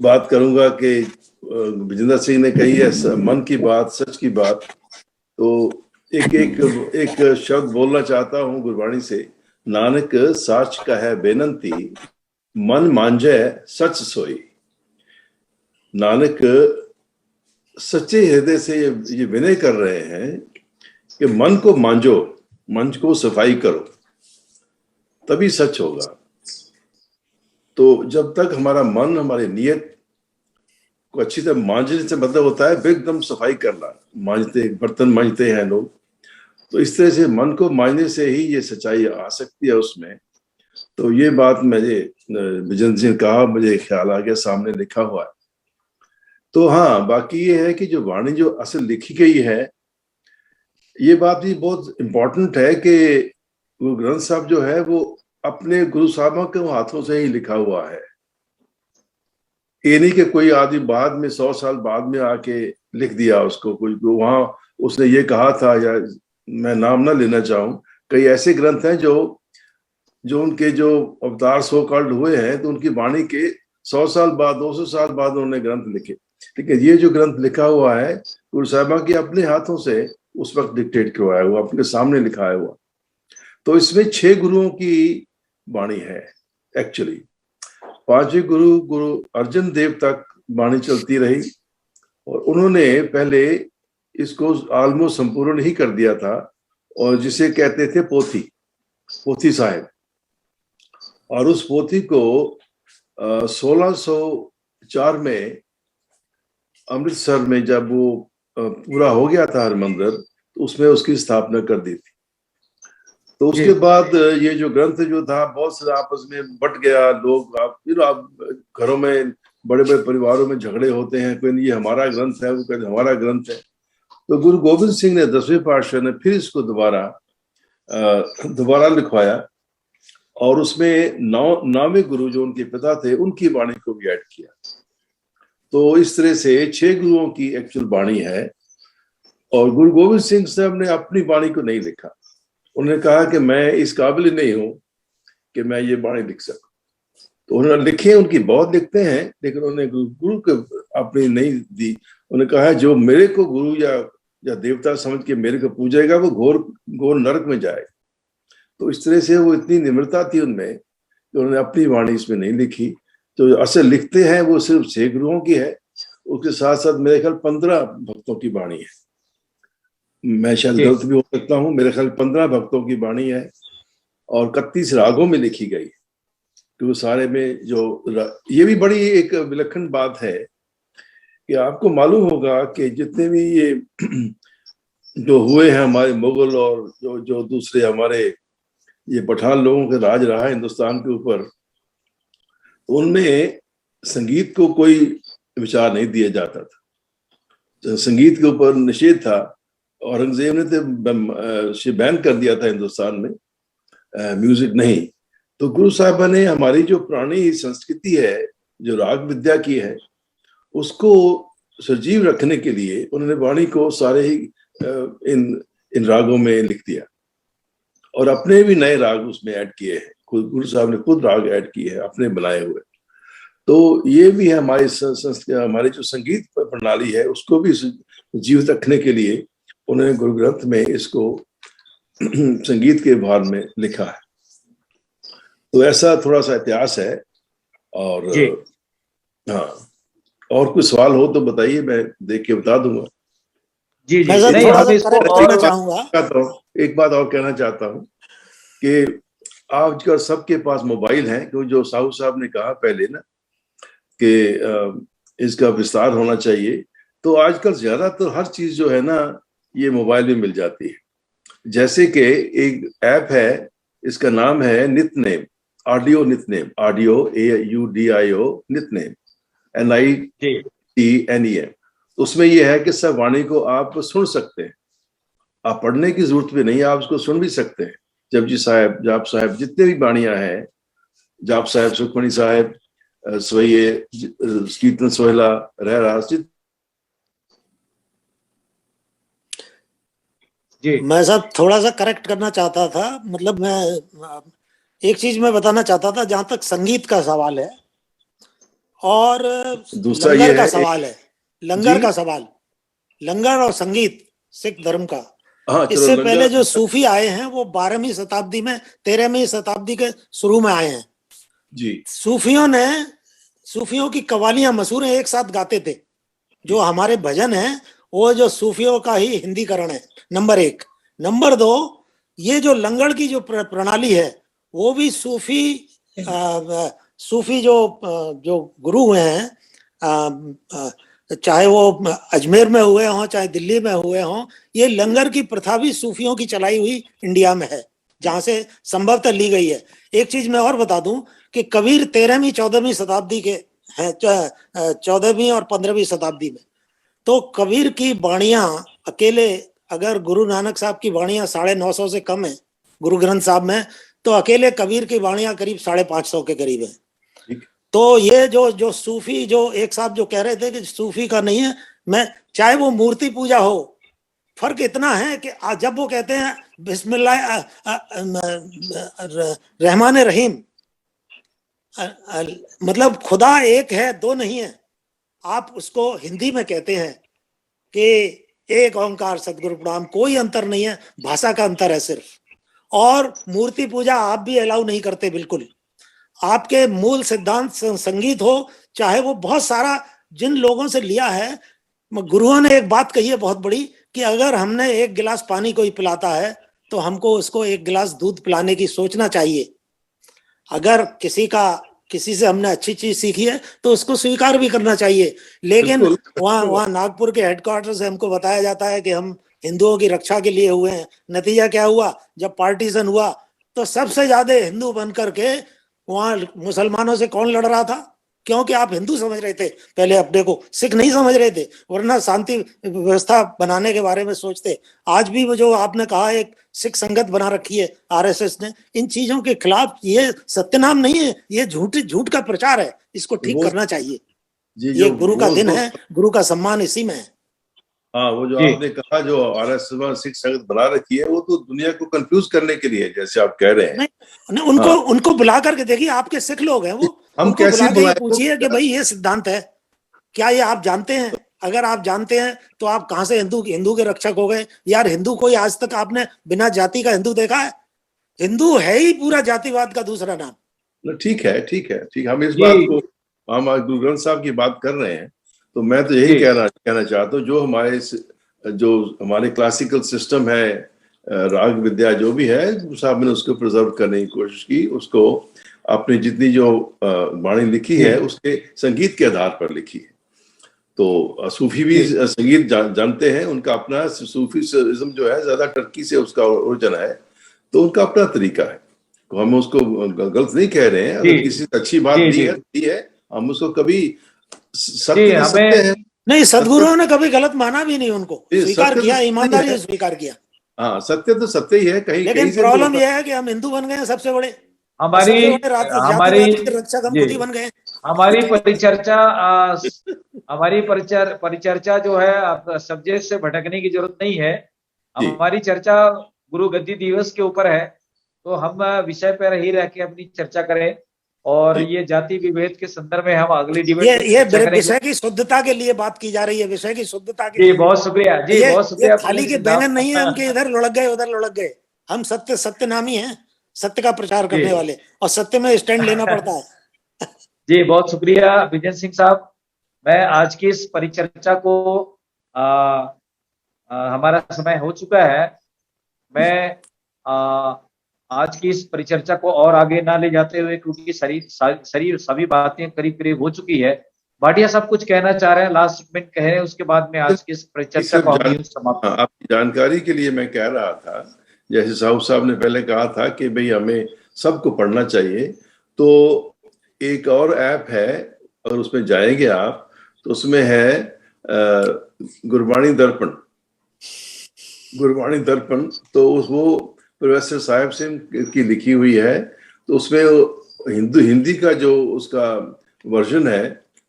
बात करूंगा कि भजेंद्र सिंह ने कही है मन की बात, सच की बात। तो एक शब्द बोलना चाहता हूँ गुरबाणी से, नानक साच का है बेनंती, मन मांझे सच सोई। नानक सच्चे हृदय से ये विनय कर रहे हैं कि मन को मांझो, मन को सफाई करो, तभी सच होगा। तो जब तक हमारा मन, हमारी नीयत को अच्छी तरह मांझने से मतलब होता है एकदम सफाई करना, मांझते बर्तन मांझते हैं लोग, तो इस तरह से मन को मांझने से ही ये सच्चाई आ सकती है उसमें। तो ये बात मुझे भजेंद्र सिंह कहा, मुझे ख्याल आ गया, सामने लिखा हुआ है। तो हाँ, बाकी ये है कि जो वाणी जो असल लिखी गई है, ये बात भी बहुत इम्पोर्टेंट है कि गुरु ग्रंथ साहब जो है वो अपने गुरु साहबों के हाथों से ही लिखा हुआ है। ये नहीं कि कोई आदमी बाद में 100 साल बाद में आके लिख दिया उसको, कोई वहां उसने ये कहा था, या मैं नाम ना लेना चाहूं, कई ऐसे ग्रंथ हैं जो उनके जो अवतार सो कॉल्ड हुए हैं, तो उनकी वाणी के 100 साल बाद, 200 साल बाद उन्होंने ग्रंथ लिखे। ठीक है, ये जो ग्रंथ लिखा हुआ है गुरु साहिबा के अपने हाथों से उस वक्त डिक्टेट करवाया हुआ, अपने सामने लिखाया हुआ। तो इसमें 6 गुरुओं की वाणी है एक्चुअली। 5वें गुरु अर्जन देव तक वाणी चलती रही, और उन्होंने पहले इसको ऑलमोस्ट संपूर्ण ही कर दिया था, और जिसे कहते थे पोथी साहिब। और उस पोथी को 1604 में अमृतसर में जब वो पूरा हो गया था हरमंदिर, तो उसमें उसकी स्थापना कर दी थी। तो उसके बाद ये जो ग्रंथ जो था बहुत से आपस में बट गया। लोग आप घरों में, बड़े बड़े परिवारों में झगड़े होते हैं, कोई ये हमारा ग्रंथ है, वो कहते हमारा ग्रंथ है। तो गुरु गोविंद सिंह ने 10वें पातशाह ने फिर इसको दोबारा लिखवाया, और उसमें 9वें गुरु जो उनके पिता थे उनकी वाणी को भी ऐड किया। तो इस तरह से 6 गुरुओं की एक्चुअल वाणी है। और गुरु गोविंद सिंह साहब ने अपनी वाणी को नहीं लिखा। उन्होंने कहा कि मैं इस काबिल नहीं हूं कि मैं ये वाणी लिख सकूं। तो उन्होंने लिखे, उनकी बहुत लिखते हैं, लेकिन उन्होंने गुरु को अपनी नहीं दी। उन्होंने कहा जो मेरे को गुरु या देवता समझ के मेरे को पूजेगा वो घोर नरक में जाए। तो इस तरह से वो इतनी निम्रता थी उनमें कि उन्होंने अपनी वाणी इसमें नहीं लिखी। तो असल लिखते हैं वो सिर्फ 6 गुरुओं की है। उसके साथ साथ मेरे ख्याल 15 भक्तों की वाणी है। मैं शायद गलत भी हो सकता हूँ, मेरे ख्याल 15 भक्तों की वाणी है, और 31 रागों में लिखी गई। कि सारे में जो ये भी बड़ी एक विलक्षण बात है कि आपको मालूम होगा कि जितने भी ये जो हुए हैं हमारे मुगल और जो दूसरे हमारे ये पठान लोगों के राज रहा है हिंदुस्तान के ऊपर, उनमें संगीत को कोई विचार नहीं दिया जाता था, संगीत के ऊपर निषेध था। औरंगजेब ने तो बैन कर दिया था हिंदुस्तान में, म्यूजिक नहीं। तो गुरु साहब ने हमारी जो पुरानी संस्कृति है, जो राग विद्या की है, उसको सजीव रखने के लिए उन्होंने वाणी को सारे ही इन रागों में लिख दिया और अपने भी नए राग उसमें ऐड किए हैं। गुरु साहब ने खुद राग ऐड किए हैं अपने बनाए हुए। तो ये भी है हमारी जो संगीत प्रणाली है उसको भी जीवित रखने के लिए उन्होंने गुरु ग्रंथ में इसको संगीत के भार में लिखा है। तो ऐसा थोड़ा सा इतिहास है। और हाँ, और कुछ सवाल हो तो बताइए, मैं देख के बता दूंगा। जी जी, मैं नहीं हम इसको एक बात और कहना चाहता हूँ कि आजकल सबके पास मोबाइल है, क्योंकि जो साहू साहब ने कहा पहले ना कि इसका विस्तार होना चाहिए, तो आजकल ज्यादातर हर चीज जो है ना ये मोबाइल में मिल जाती है। जैसे कि एक ऐप है, इसका नाम है Nitnem, audio Nitnem, audio AUDIO Nitnem NITNEM। उसमें यह है कि सब वाणी को आप सुन सकते हैं, आप पढ़ने की जरूरत भी नहीं, आप उसको सुन भी सकते हैं। जपजी साहब, जाप साहब, जितने भी बाणियां हैं, जाप साहब, सुखमणि साहब, सवैये, कीर्तन सोहला, रहरास। जी मैं साहब थोड़ा सा करेक्ट करना चाहता था, मतलब मैं एक चीज मैं बताना चाहता था, जहां तक संगीत का सवाल है और दूसरा लंगर ये का है सवाल है, लंगर का सवाल, लंगर और संगीत सिख धर्म का। इससे पहले जो सूफी आए हैं वो 12वीं शताब्दी में, 13वीं शताब्दी के शुरू में आए हैं जी। सूफियों की कवालियां मसूरें एक साथ गाते थे। जो हमारे भजन है वो जो सूफियों का ही हिंदीकरण है, नंबर 1। नंबर 2, ये जो लंगर की जो प्रणाली है वो भी सूफी जो गुरु हुए हैं, चाहे वो अजमेर में हुए हों चाहे दिल्ली में हुए हों, ये लंगर की प्रथा भी सूफियों की चलाई हुई इंडिया में है, जहां से संभवतः ली गई है। एक चीज मैं और बता दूं कि कबीर 13वीं 14वीं शताब्दी के हैं, 14वीं और 15वीं शताब्दी में। तो कबीर की वाणियां अकेले, अगर गुरु नानक साहब की वाणियां 950 से कम है गुरु ग्रंथ साहब में, तो अकेले कबीर की वाणियां करीब 550 के करीब है। तो ये जो सूफी, जो एक साहब जो कह रहे थे कि सूफी का नहीं है, मैं चाहे वो मूर्ति पूजा हो, फर्क इतना है कि जब वो कहते हैं बिस्मिल्लाह रहमान रहीम, मतलब खुदा एक है, दो नहीं है। आप उसको हिंदी में कहते हैं कि एक ओंकार सतगुरु प्रणाम, कोई अंतर नहीं है, भाषा का अंतर है सिर्फ। और मूर्ति पूजा आप भी अलाउ नहीं करते बिल्कुल। आपके मूल सिद्धांत संगीत हो, चाहे वो बहुत सारा जिन लोगों से लिया है। गुरुओं ने एक बात कही है बहुत बड़ी कि अगर हमने एक गिलास पानी कोई पिलाता है तो हमको उसको एक गिलास दूध पिलाने की सोचना चाहिए। अगर किसी से हमने अच्छी चीज सीखी है तो उसको स्वीकार भी करना चाहिए। लेकिन वहाँ नागपुर के हेडक्वार्टर से हमको बताया जाता है कि हम हिंदुओं की रक्षा के लिए हुए हैं। नतीजा क्या हुआ, जब पार्टीशन हुआ तो सबसे ज्यादा हिंदू बन करके वहाँ मुसलमानों से कौन लड़ रहा था? क्योंकि आप हिंदू समझ रहे थे पहले अपने को, सिख नहीं समझ रहे थे, वरना शांति व्यवस्था बनाने के बारे में सोचते। आज भी वो जो आपने कहा एक सिख संगत बना रखी है आरएसएस ने, इन चीजों के खिलाफ ये सत्यनाम नहीं है, ये झूठ का प्रचार है, इसको ठीक करना चाहिए। ये गुरु का दिन है, गुरु का सम्मान इसी में है। हाँ, वो जो आपने कहा जो आरएसएस सिख संगत बना रखी है, वो तो दुनिया को कंफ्यूज करने के लिए, जैसे आप कह रहे हैं। नहीं, उनको बुला करके देखिए, आपके सिख लोग हैं वो, हम कैसे बुलाएं? पूछिए कि भाई ये सिद्धांत है, क्या ये आप जानते हैं? अगर आप जानते हैं तो आप कहां से हिंदू के रक्षक हो गए? यार हिंदू कोई आज तक आपने बिना जाति का हिंदू देखा है? हिंदू है ही पूरा जातिवाद का दूसरा नाम। ठीक है। हम इस बात को, हम गुरु ग्रंथ साहब की बात कर रहे हैं, तो मैं तो यही कहना चाहता हूँ, जो हमारे क्लासिकल सिस्टम है, राग विद्या जो भी है, साहब ने उसको प्रिजर्व करने की कोशिश की, उसको आपने जितनी जो वाणी लिखी है उसके संगीत के आधार पर लिखी है। तो सूफी भी संगीत जानते हैं, उनका अपना सूफीज्म जो है ज्यादा टर्की से उसका ओरिजिन है, तो उनका अपना तरीका है। तो हम उसको गलत नहीं कह रहे हैं, अगर किसी से अच्छी बात दी है हम उसको कभी सत्य है। नहीं, सदगुरुओं ने कभी गलत माना भी नहीं, उनको स्वीकार किया, ईमानदारी से स्वीकार किया। हाँ, सत्य तो सत्य ही है। कहीं लेकिन प्रॉब्लम यह है कि हम हिंदू बन गए हैं सबसे बड़े, हमारी रक्षक हम खुद ही बन गए। हमारी परिचर्चा जो है सब्जेक्ट से भटकने की जरूरत नहीं है। हमारी चर्चा गुरु गद्दी दिवस के ऊपर है, तो हम विषय पर ही रह के अपनी चर्चा करें। और ये जाति विभेद के संदर्भ में हम अगली डिबेट ये विषय की शुद्धता के लिए बात की जा रही है, विषय की शुद्धता के लिए। बहुत शुक्रिया जी, बहुत शुक्रिया। खाली के बैंगन नहीं है उनके, इधर लुढ़क गए उधर लुढ़क गए। हम सत्य नामी हैं, सत्य का प्रचार करने वाले, और सत्य में स्टैंड लेना पड़ता है। जी बहुत शुक्रिया विजय सिंह साहब। मैं आज की इस परिचर्चा को हमारा समय हो चुका है। मैं आज की इस परिचर्चा को और आगे ना ले जाते हुए, क्योंकि सभी बातें करीब करीब हो चुकी है। भाटिया साहब कुछ कहना चाह रहे हैं, लास्ट सेगमेंट कह रहे हैं, उसके बाद में आज की इस परिचर्चा को समाप्त। आपकी जानकारी के लिए मैं कह रहा था, जैसे साहब ने पहले कहा था कि भाई हमें सबको पढ़ना चाहिए, तो एक और ऐप है, अगर उसमें जाएंगे आप तो उसमें है गुरबाणी दर्पण। तो वो प्रोफेसर साहिब सिंह की लिखी हुई है, तो उसमें हिंदी का जो उसका वर्जन है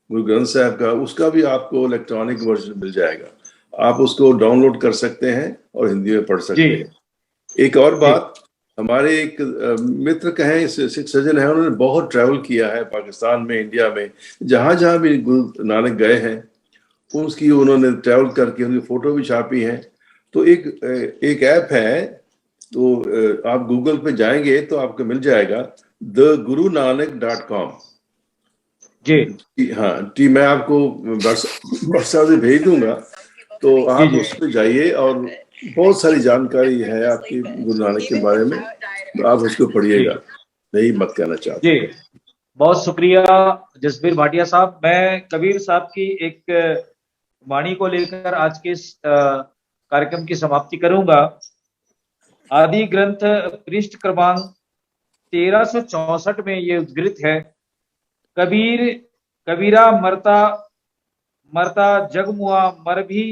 गुरु ग्रंथ साहब का, उसका भी आपको इलेक्ट्रॉनिक वर्जन मिल जाएगा। आप उसको डाउनलोड कर सकते हैं और हिंदी में पढ़ सकते हैं। एक और बात, हमारे एक मित्र कहें, सिख सज्जन है, उन्होंने बहुत ट्रैवल किया है पाकिस्तान में, इंडिया में, जहां भी गुरु नानक गए हैं उसकी उन्होंने ट्रैवल करके उनकी फोटो भी छापी है। तो एक ऐप है, तो आप गूगल पे जाएंगे तो आपको मिल जाएगा, thegurunanak.com। जी हाँ, मैं आपको व्हाट्सएप से भेज दूंगा, तो आप उस पर जाइए और बहुत सारी जानकारी है आपकी गुरु नानक के बारे में, तो आप उसको पढ़िएगा। नहीं मत कहना चाहते। जी बहुत शुक्रिया जसबीर भाटिया साहब। मैं कबीर साहब की एक वाणी को लेकर आज के इस कार्यक्रम की समाप्ति करूंगा। आदि ग्रंथ पृष्ठ क्रमांक 1364 में ये उद्धृत है, कबीरा मरता जग मुआ मर भी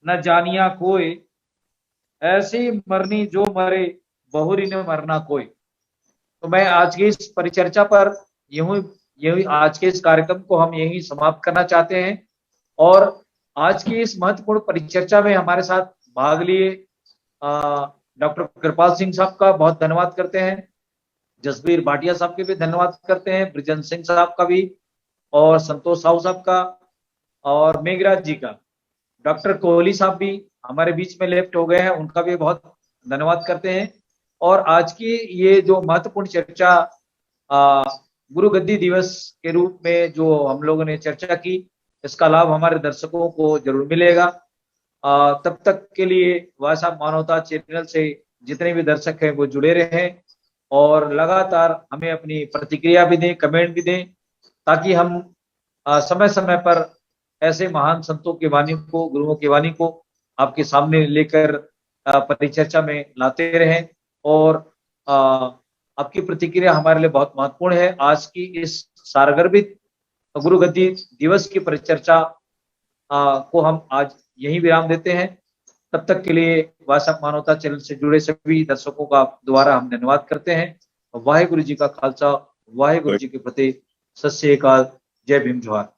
न जानिया कोई, ऐसी मरनी जो मरे बहुरी न मरना कोई। तो मैं आज की इस परिचर्चा पर यही आज के इस कार्यक्रम को हम यही समाप्त करना चाहते हैं। और आज की इस महत्वपूर्ण परिचर्चा में हमारे साथ भाग लिए डॉक्टर कृपाल सिंह साहब का बहुत धन्यवाद करते हैं, जसबीर भाटिया साहब के भी धन्यवाद करते हैं, ब्रिजन सिंह साहब का भी, और संतोष साहू साहब का, और मेघराज जी का। डॉक्टर कोहली साहब भी हमारे बीच में लेफ्ट हो गए हैं, उनका भी बहुत धन्यवाद करते हैं। और आज की ये जो महत्वपूर्ण चर्चा गुरु गद्दी दिवस के रूप में जो हम लोगों ने चर्चा की, इसका लाभ हमारे दर्शकों को जरूर मिलेगा। तब तक के लिए वॉइस ऑफ मानवता चैनल से जितने भी दर्शक हैं वो जुड़े रहें और लगातार हमें अपनी प्रतिक्रिया भी दें, कमेंट भी दें, ताकि हम समय समय पर ऐसे महान संतों की वाणी को, गुरुओं की वाणी को आपके सामने लेकर परिचर्चा में लाते रहें। और आपकी प्रतिक्रिया हमारे लिए बहुत महत्वपूर्ण है। आज की इस सारगर्भित गुरु गद्दी दिवस की परिचर्चा को हम आज यही विराम देते हैं। तब तक के लिए वॉइस ऑफ मानवता चैनल से जुड़े सभी दर्शकों का दोबारा हम धन्यवाद करते हैं। वाहिगुरु जी का खालसा, वाहिगुरु जी की फतेह, सत श्री अकाल, जय भीम, जोहार।